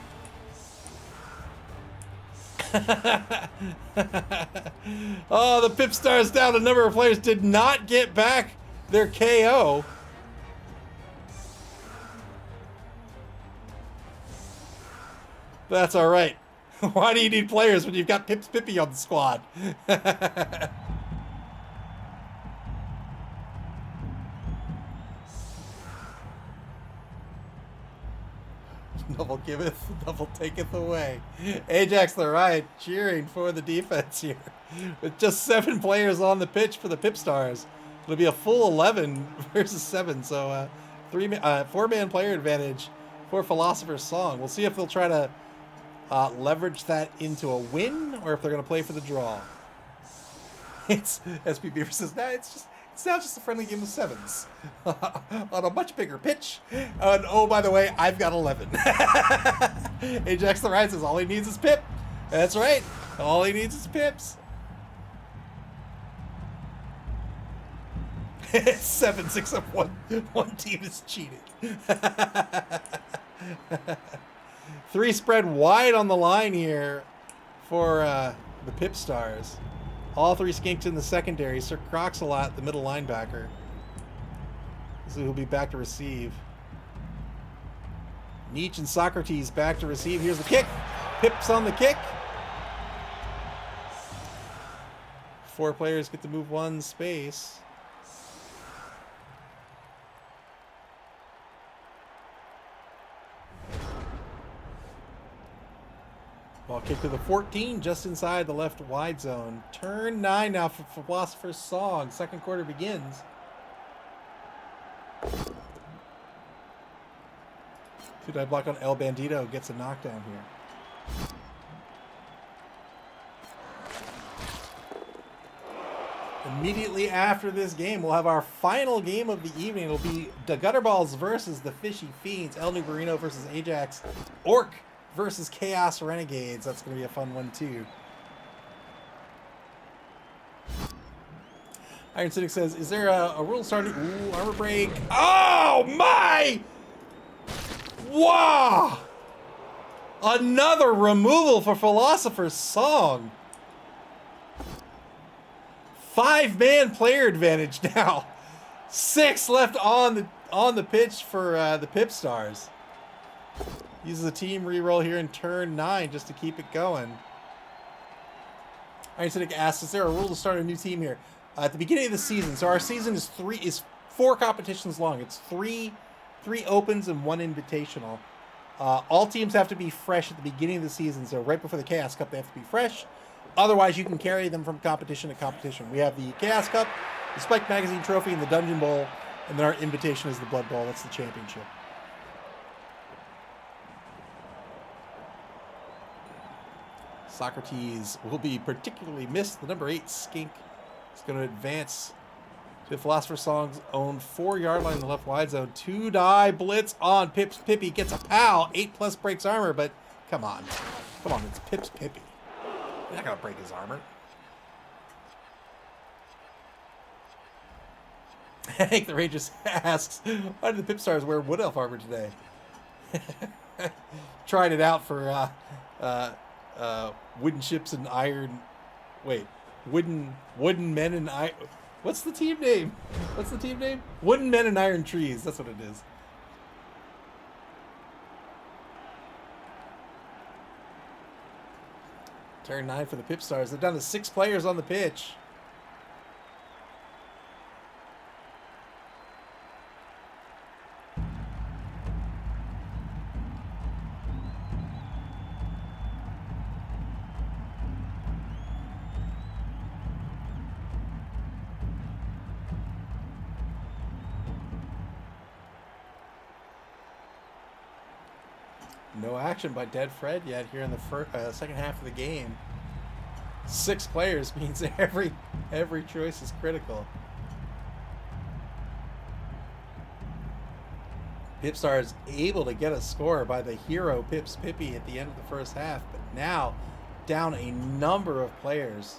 Oh, the PipStars down. A number of players did not get back their KO. That's all right. Why do you need players when you've got Pips Pippy on the squad? Double giveth, double taketh away. Ajax the right, cheering for the defense here. With just 7 players on the pitch for the PipStars. It'll be a full 11 versus 7, so 4-man player advantage for Philosopher's Song. We'll see if they'll try to leverage that into a win, or if they're going to play for the draw. It's SP Beaver says, nah, it's now just a friendly game of 7s on a much bigger pitch. And oh, by the way, I've got 11. Ajax the right says all he needs is Pip. That's right. All he needs is Pips. 7-6 of one team is cheating. 3 spread wide on the line here for the PipStars. All 3 skinks in the secondary. Sir Crocs-a-Lot, the middle linebacker. So he'll be back to receive. Nietzsche and Socrates back to receive. Here's the kick. Pips on the kick. 4 players get to move 1 space. Ball kick to the 14, just inside the left wide zone. Turn 9 now for Philosopher's Song. Second quarter begins. Two-die block on El Bandito gets a knockdown here. Immediately after this game, we'll have our final game of the evening. It'll be the Gutterballs versus the Fishy Fiends. El Nubarino versus Ajax. Orc versus Chaos Renegades. That's going to be a fun one, too. Iron Cynic says, is there a rule starting? Ooh, armor break. Oh, my! Wow! Another removal for Philosopher's Song. 5-man player advantage now. 6 left on the pitch for the PipStars. Uses a team reroll here in turn 9 just to keep it going. Iron Cynic asks, is there a rule to start a new team here? At the beginning of the season, so our season is 4 competitions long. It's 3 opens and 1 invitational. All teams have to be fresh at the beginning of the season, so right before the Chaos Cup they have to be fresh. Otherwise, you can carry them from competition to competition. We have the Chaos Cup, the Spike Magazine Trophy, and the Dungeon Bowl, and then our invitation is the Blood Bowl. That's the championship. Socrates will be particularly missed. The number 8 skink is going to advance to the Philosopher's Song's own 4-yard line in the left wide zone. 2-die blitz on Pips Pippy. Gets a pal. 8+ breaks armor, but come on. Come on, it's Pips Pippy. You're not going to break his armor. Hank the Ranger asks, why did the PipStars wear Wood Elf armor today? Tried it out for wooden ships and iron. Wait, wooden men and iron. What's the team name? What's the team name? Wooden Men and Iron Trees. That's what it is. Turn 9 for the PipStars. They're down to 6 players on the pitch. No action by Dead Fred yet here in the second half of the game. 6 players means every choice is critical. PipStars able to get a score by the hero Pips Pippy at the end of the first half, but now down a number of players.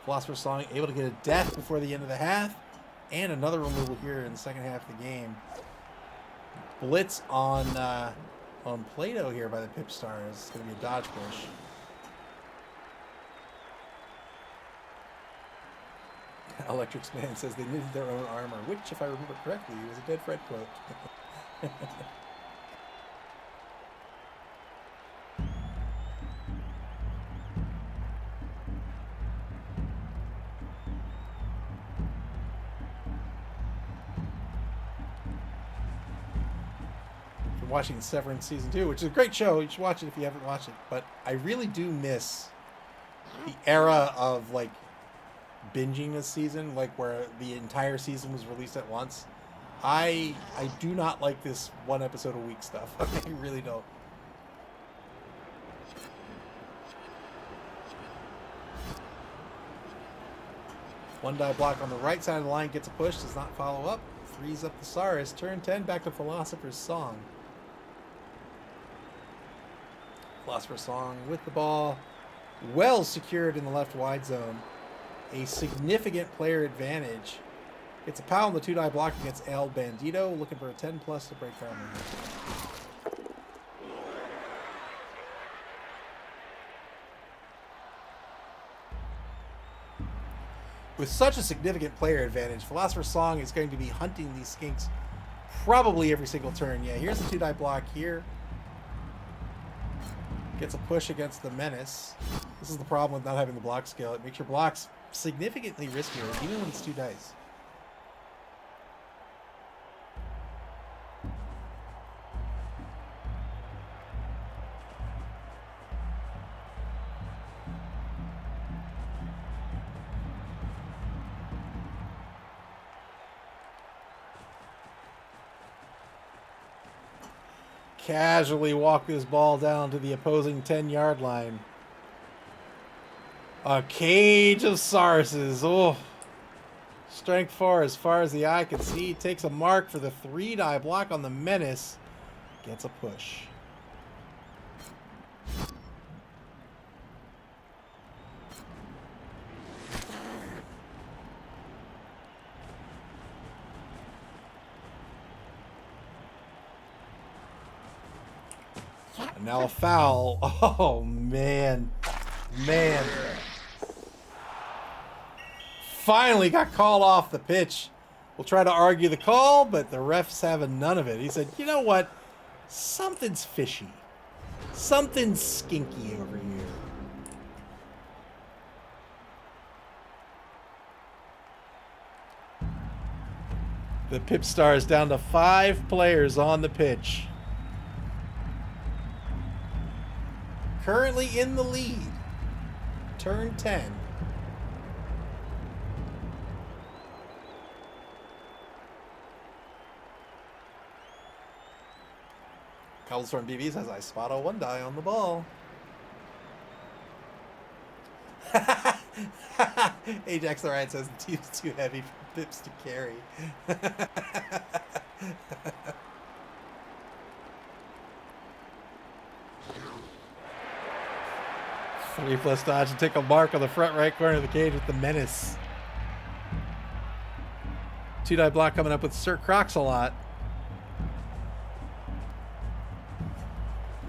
Philosopher's Song able to get a death before the end of the half, and another removal here in the second half of the game. Blitz on on Play-Doh here by the PipStars. It's going to be a dodge push. Electrics Man says they needed their own armor, which, if I remember correctly, was a Dead Fred quote. Watching Severance Season 2, which is a great show. You should watch it if you haven't watched it. But I really do miss the era of, like, binging a season, like, where the entire season was released at once. I do not like this one episode a week stuff. I really don't. One die block on the right side of the line gets a push, does not follow up. Frees up the Saurus. Turn 10, back to Philosopher's Song. Philosopher's Song with the ball. Well secured in the left wide zone. A significant player advantage. Gets a pound on the 2-die block against El Bandito. Looking for a 10+ to break down. With such a significant player advantage, Philosopher's Song is going to be hunting these skinks probably every single turn. Yeah, here's the 2-die block here. Gets a push against the Menace. This is the problem with not having the block skill. It makes your blocks significantly riskier, even when it's 2 dice. Casually walk this ball down to the opposing 10-yard line. A cage of Sauruses. Oh. Strength 4 as far as the eye can see. Takes a mark for the 3-die block on the Menace. Gets a push. And now a foul. Oh, man. Man. Finally got called off the pitch. We'll try to argue the call, but the ref's having none of it. He said, you know what? Something's fishy. Something's skinky over here. The PipStars down to 5 players on the pitch. Currently in the lead. Turn 10. Cobblestorm BB says, I spot a 1-die on the ball. Ajax the Riot says, the team's too heavy for Pips to carry. 3+ dodge and take a mark on the front right corner of the cage with the Menace. 2-die block coming up with Sir Crocs a lot.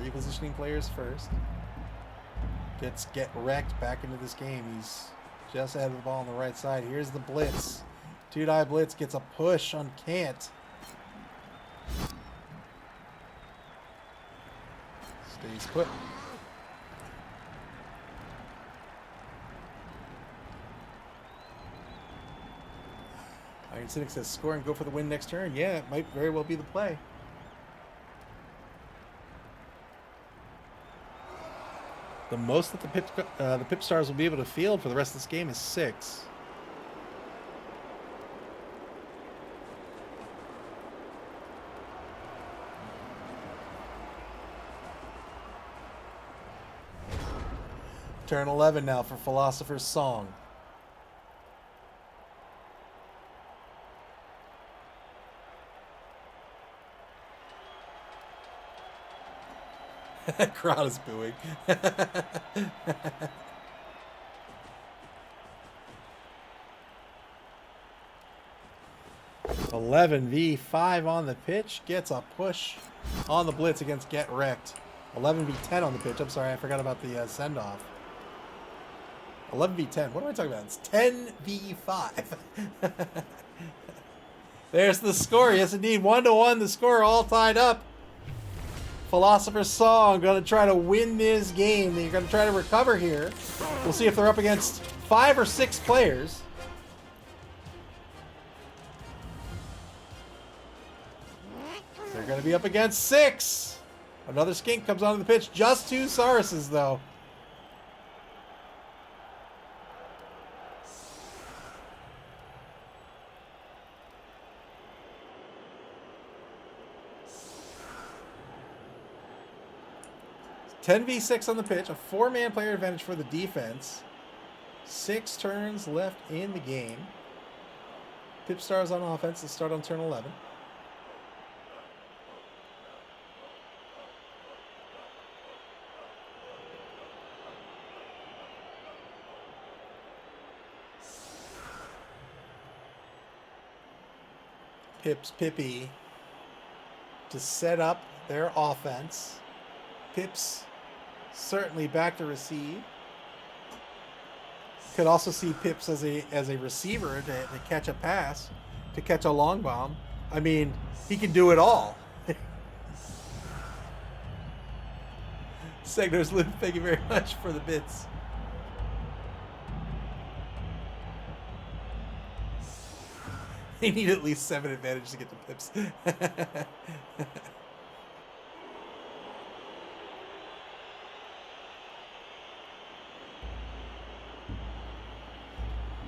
Repositioning players first. Get wrecked back into this game. He's just ahead of the ball on the right side. Here's the blitz. 2-die blitz gets a push on Cant. Stays put. Iron Cynic says, score and go for the win next turn. Yeah, it might very well be the play. The most that the PipStars will be able to field for the rest of this game is 6. Turn 11 now for Philosopher's Song. Crowd is booing. 11v5 on the pitch. Gets a push on the blitz against Get Wrecked. 11v10 on the pitch. I'm sorry, I forgot about the send-off. 11v10. What am I talking about? It's 10v5. There's the score. Yes, indeed. 1-1. The score all tied up. Philosopher's Song going to try to win this game. They're going to try to recover here. We'll see if they're up against 5 or 6 players. They're going to be up against 6. Another skink comes onto the pitch. Just 2 Sauruses, though. It's 10v6 on the pitch. A 4-man player advantage for the defense. 6 turns left in the game. PipStars on offense. Let's start on turn 11. Pippy to set up their offense. Pips certainly back to receive. Could also see Pips as a receiver to catch a pass, to catch a long bomb. I mean, he can do it all. Segner's Loop, thank you very much for the bits. They need at least 7 advantage to get the Pips.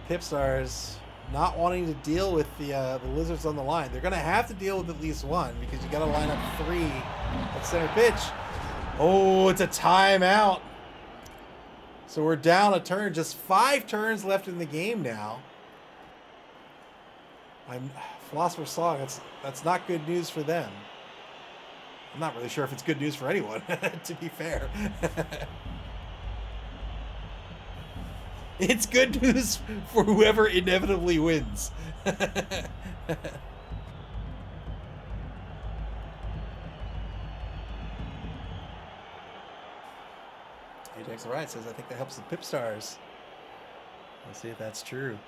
PipStars not wanting to deal with the lizards on the line. They're going to have to deal with at least 1 because you got to line up 3 at center pitch. Oh, it's a timeout. So we're down a turn. Just 5 turns left in the game now. Philosopher's Song, that's not good news for them. I'm not really sure if it's good news for anyone, to be fair. It's good news for whoever inevitably wins. Ajax Alright says, I think that helps the PipStars. Let's see if that's true.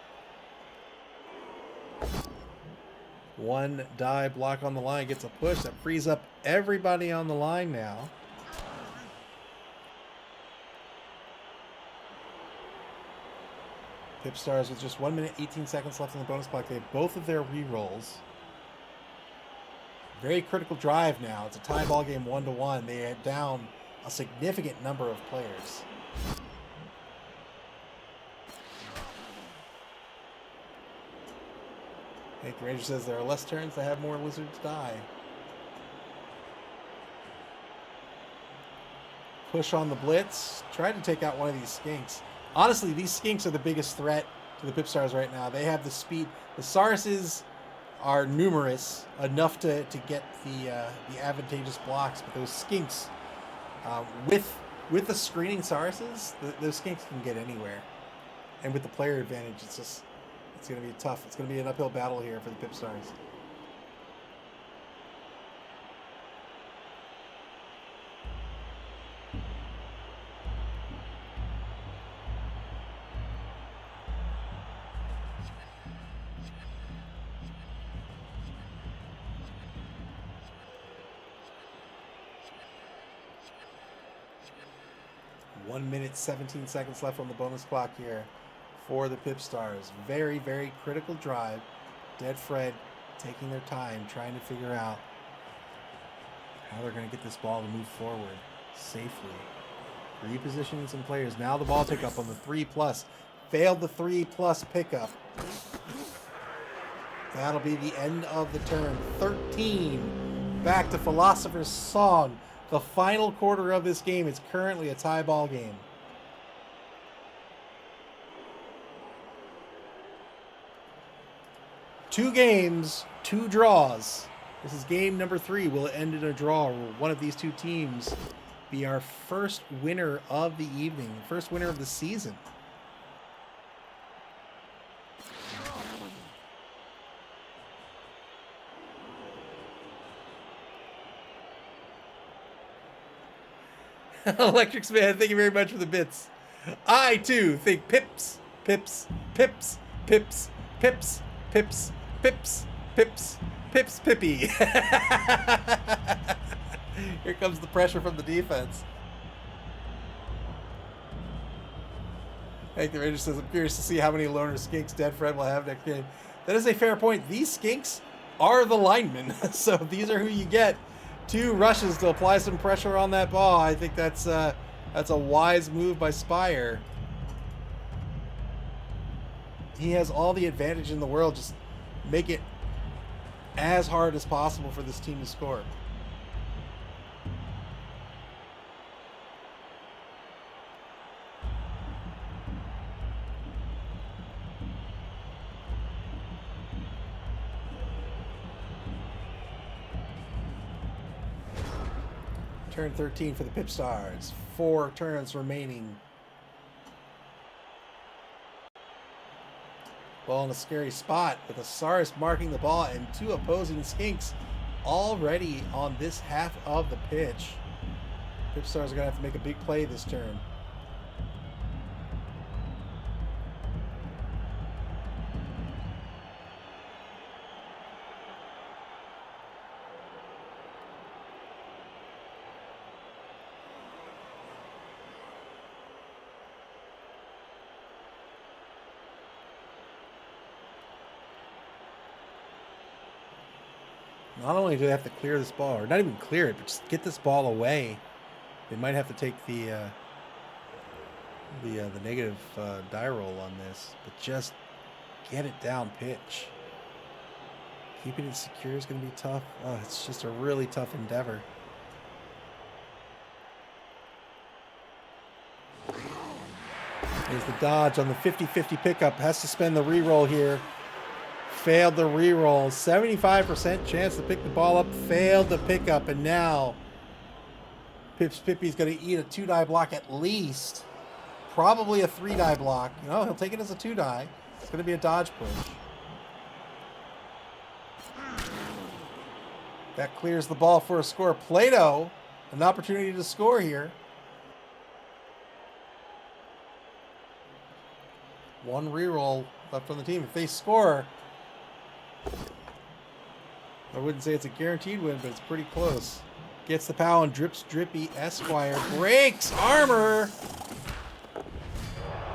1 die block on the line gets a push that frees up everybody on the line now. PipStars with just 1 minute 18 seconds left in the bonus clock. They have both of their re-rolls. Very critical drive now. It's a tie ball game 1-1. They are down a significant number of players. Hey, the Ranger says there are less turns to have more lizards die. Push on the blitz. Try to take out one of these skinks. Honestly, these skinks are the biggest threat to the PipStars right now. They have the speed. The Sauruses are numerous enough to get the advantageous blocks, but those skinks, with the screening Sauruses, those skinks can get anywhere. And with the player advantage, it's going to be tough. It's going to be an uphill battle here for the PipStars. One minute, 17 seconds left on the bonus clock here for the PipStars. Very, very critical drive. Dead Fred taking their time, trying to figure out how they're going to get this ball to move forward safely. Repositioning some players. Now the ball pickup on the 3+. Failed the 3+ pickup. That'll be the end of the turn. 13 back to Philosopher's Song. The final quarter of this game is currently a tie ball game. Two games, 2 draws. This is game number 3. Will it end in a draw? Will one of these 2 teams be our first winner of the evening, first winner of the season? Electrics Man, thank you very much for the bits. I too think pips, pips, pips, pips, pips, pips, pips, pips, pips, pippy. Here comes the pressure from the defense. Hank the Ranger says, I'm curious to see how many loner skinks Dead Fred will have next game. That is a fair point. These skinks are the linemen. So these are who you get. 2 rushes to apply some pressure on that ball. I think that's a wise move by Spire. He has all the advantage in the world. Just make it as hard as possible for this team to score. Turn 13 for the PipStars. 4 turns remaining. Ball in a scary spot with a Saurus marking the ball and 2 opposing skinks already on this half of the pitch. PipStars are going to have to make a big play this turn. Not only do they have to clear this ball, or not even clear it, but just get this ball away. They might have to take the negative die roll on this, but just get it down pitch. Keeping it secure is going to be tough. Oh, it's just a really tough endeavor. There's the dodge on the 50-50 pickup. Has to spend the reroll here. Failed the reroll. 75% chance to pick the ball up. Failed the pickup. And now Pippy's going to eat a 2-die block at least. Probably a 3-die block. You know, he'll take it as a 2-die. It's going to be a dodge push. That clears the ball for a score. Plato, an opportunity to score here. 1 reroll left on the team. If they score, I wouldn't say it's a guaranteed win, but it's pretty close. Gets the POW and Drips Drippy Esquire. Breaks armor.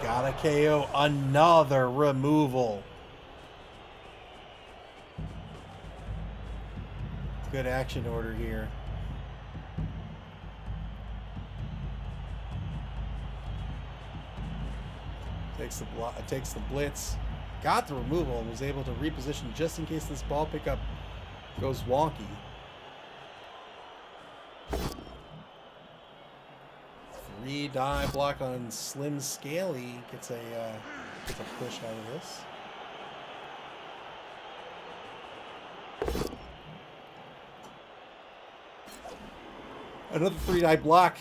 Got a KO. Another removal. Good action order here. Takes the blitz. Got the removal and was able to reposition just in case this ball pickup goes wonky. 3-die block on Slim Scaly. Gets a push out of this. Another 3-die block.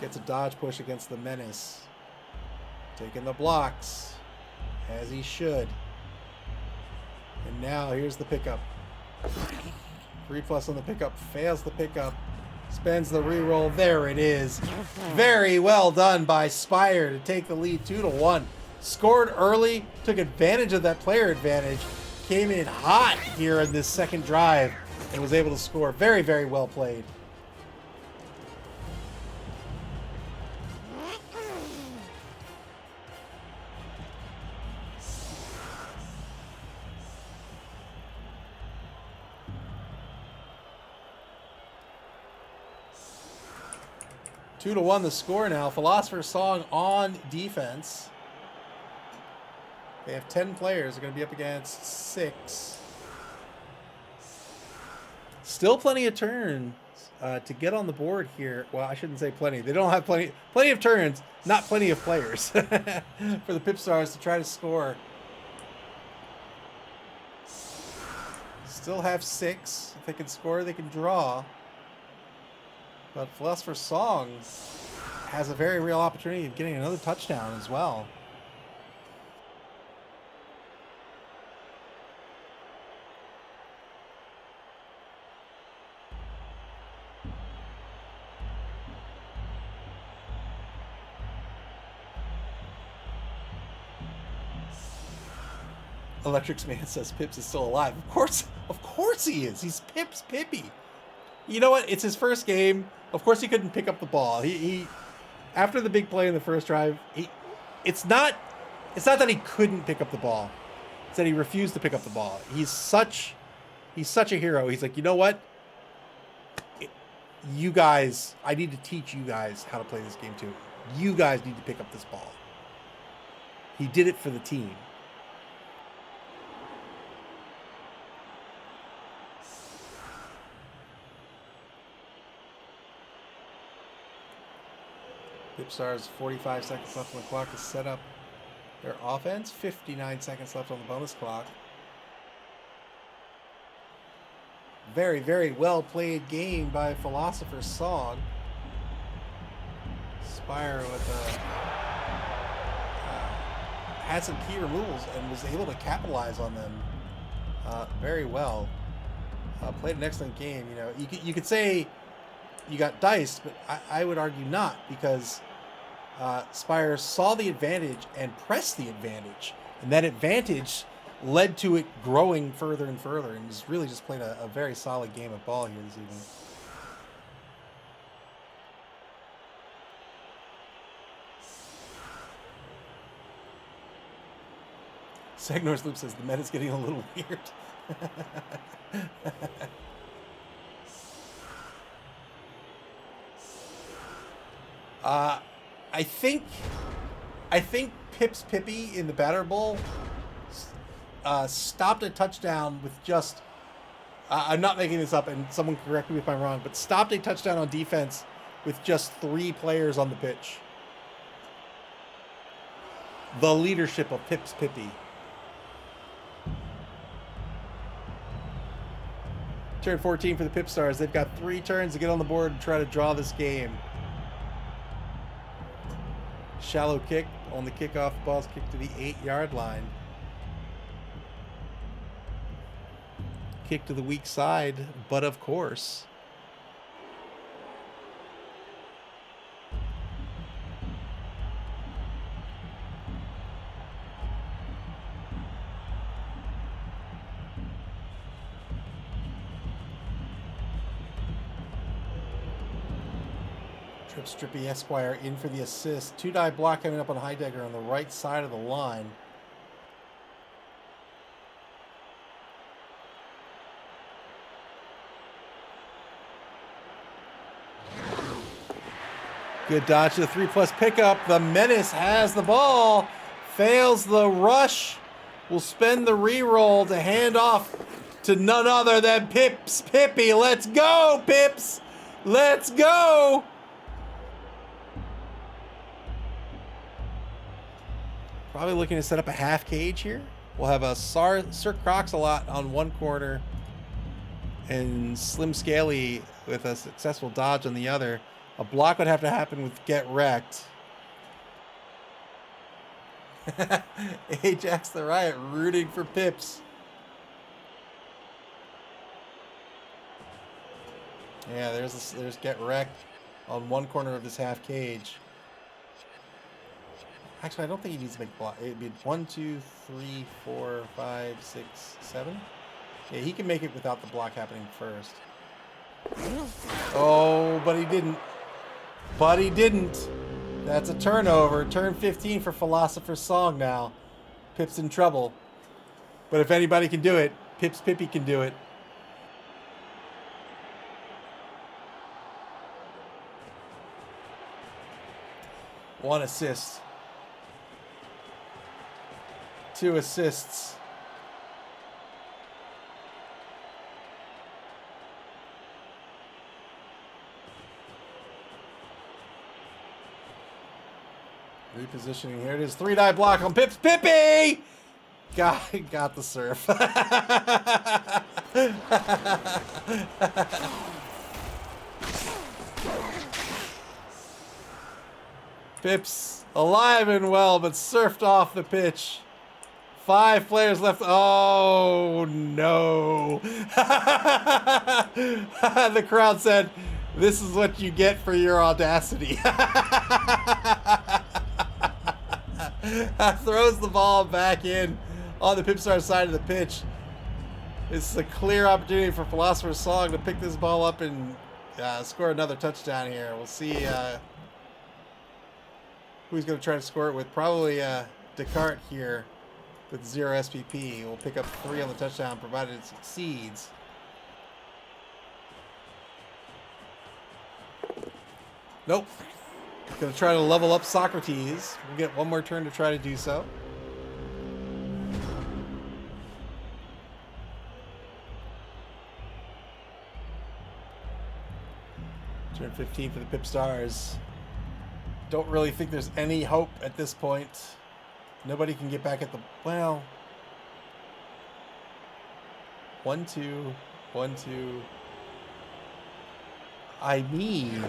Gets a dodge push against the Menace. Taking the blocks, as he should. And now here's the pickup. 3+ on the pickup. Fails the pickup. Spends the reroll. There it is. Very well done by Spire to take the lead 2-1. Scored early. Took advantage of that player advantage. Came in hot here in this second drive. And was able to score. Very, very well played. Two to one the score now. Philosopher's Song on defense. They have 10 players. They're going to be up against 6. Still plenty of turns to get on the board here. Well, I shouldn't say plenty. They don't have plenty of turns, not plenty of players for the PipStars to try to score. Still have 6. If they can score, they can draw. But Philosopher's Song has a very real opportunity of getting another touchdown as well. Electrics Man says Pips is still alive. Of course he is. He's Pips Pippy. You know what? It's his first game. Of course he couldn't pick up the ball. He after the big play in the first drive, it's not that he couldn't pick up the ball. It's that he refused to pick up the ball. He's such a hero. He's like, you know what? You guys, I need to teach you guys how to play this game too. You guys need to pick up this ball. He did it for the team. PipStars, 45 seconds left on the clock to set up their offense. 59 seconds left on the bonus clock. Very, very well played game by Philosopher's Song. Spire with had some key removals and was able to capitalize on them very well. Played an excellent game. You know, you could say you got diced, but I would argue not, because Spire saw the advantage and pressed the advantage, and that advantage led to it growing further and further, and just really just played a very solid game of ball here this evening. Sagnor's Loop says the meta's getting a little weird. I think Pips Pippy in the batter bowl stopped a touchdown with just, I'm not making this up, and someone correct me if I'm wrong, but stopped a touchdown on defense with just 3 players on the pitch. The leadership of Pips Pippy. Turn 14 for the PipStars. They've got 3 turns to get on the board and try to draw this game. Shallow kick on the kickoff. Ball's kicked to the 8-yard line. Kick to the weak side, but of course. Trip Strippy Esquire in for the assist. 2-die block coming up on Heidegger on the right side of the line. Good dodge to the 3+ pickup. The Menace has the ball. Fails the rush. Will spend the re-roll to hand off to none other than Pips Pippy. Let's go, Pips. Let's go. Probably looking to set up a half cage here. We'll have a Sir Crocs-a-Lot on one corner and Slim Scaly with a successful dodge on the other. A block would have to happen with Get Wrecked. Ajax the Riot rooting for Pips. Yeah, there's Get Wrecked on one corner of this half cage. Actually, I don't think he needs to make block. It'd be 1, 2, 3, 4, 5, 6, 7. Yeah, he can make it without the block happening first. Oh, but he didn't. But he didn't. That's a turnover. Turn 15 for Philosopher's Song now. Pip's in trouble. But if anybody can do it, Pips Pippy can do it. One assist. 2 assists. Repositioning. Here it is. 3-die block on Pips Pippy. Got the surf. Pips alive and well, but surfed off the pitch. 5 players left. Oh, no. The crowd said, "This is what you get for your audacity." Throws the ball back in. on the PipStars side of the pitch. It's a clear opportunity for Philosopher's Song to pick this ball up and score another touchdown here. We'll see who's going to try to score it with. Probably Descartes here with 0 SPP. Will pick up 3 on the touchdown, provided it succeeds. Nope. Going to try to level up Socrates. We'll get one more turn to try to do so. Turn 15 for the PipStars. Don't really think there's any hope at this point. Nobody can get back at the... Well... 1-2. 1-2. I mean...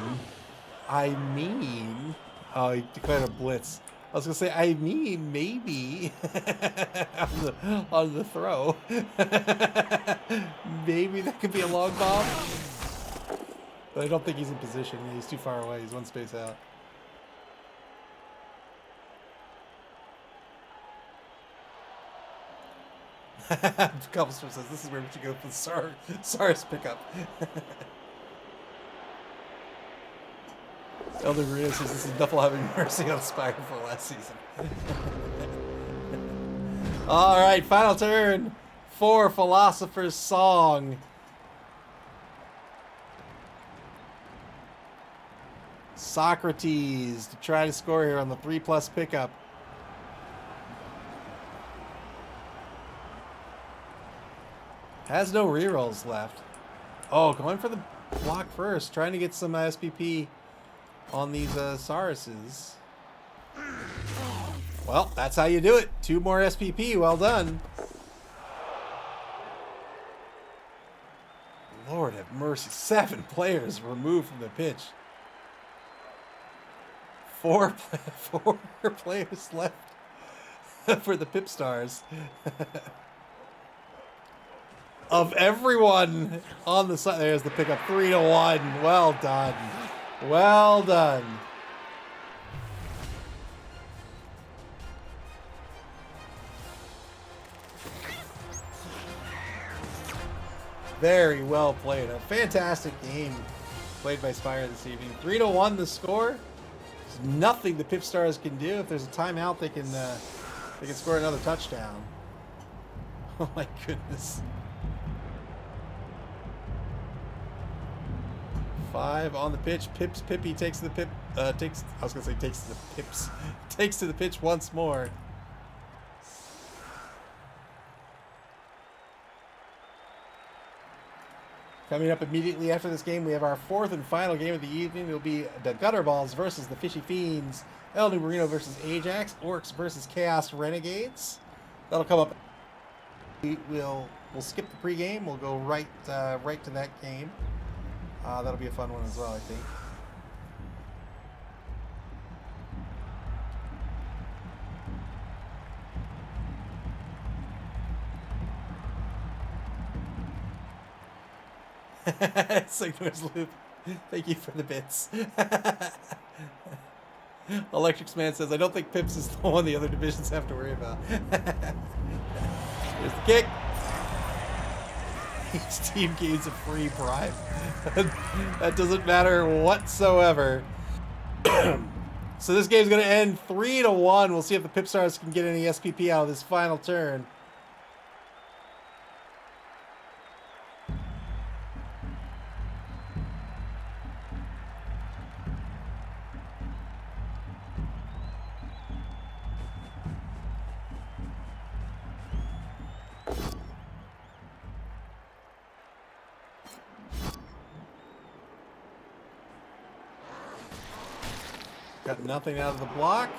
Oh, he declared a blitz. I was going to say, I mean, maybe. on the throw. Maybe that could be a long bomb. But I don't think he's in position. He's too far away. He's one space out. Cobblestone says, this is where we should go for the SARS pickup. Elder Marino says, this is Duffel having mercy on Spire for last season. All right, final turn for Philosopher's Song. Socrates to try to score here on the 3+ pickup. Has no rerolls left. Oh, going for the block first. Trying to get some SPP on these Sauruses. Well, that's how you do it. 2 more SPP. Well done. Lord have mercy. 7 players removed from the pitch. 4 players left for the PipStars. Of everyone on the side, there's the pickup. 3-1. Well done. Well done. Very well played. A fantastic game played by Spire this evening. 3-1 the score. There's nothing the PipStars can do. If there's a timeout, they can score another touchdown. Oh my goodness. 5 on the pitch. Pippy takes to the pip. I was gonna say takes to the pips. Takes to the pitch once more. Coming up immediately after this game, we have our 4th and final game of the evening. It'll be the Gutterballs versus the Fishy Fiends. El New Marino versus Ajax. Orcs versus Chaos Renegades. That'll come up. We'll skip the pregame. We'll go right to that game. That'll be a fun one as well, I think. Signor's Loop. Thank you for the bits. Electrics Man says, I don't think Pips is the one the other divisions have to worry about. Here's the kick. Each team gains a free bribe. That doesn't matter whatsoever. So this game's going to end 3-1. We'll see if the PipStars can get any SPP out of this final turn. Got nothing out of the block.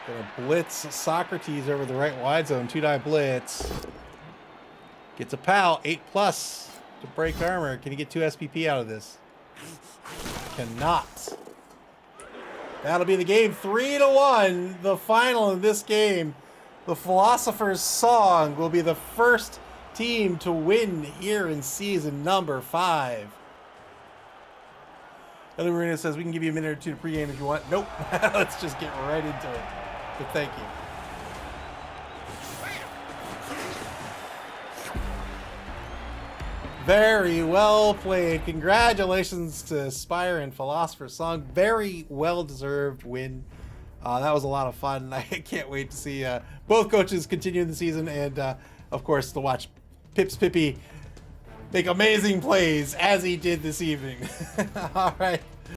Gonna blitz Socrates over the right wide zone. 2-die blitz. Gets a POW. 8+ to break armor. Can he get 2 SPP out of this? Cannot. That'll be the game. 3-1. The final of this game the Philosopher's Song will be the first team to win here in season number 5. Ellie Marina says we can give you a minute or two to pregame if you want. Nope. Let's just get right into it. But thank you. Very well played. Congratulations to Spire and Philosopher's Song. Very well-deserved win. That was a lot of fun. I can't wait to see both coaches continue the season and, of course, to watch Pips Pippy make amazing plays as he did this evening. All right.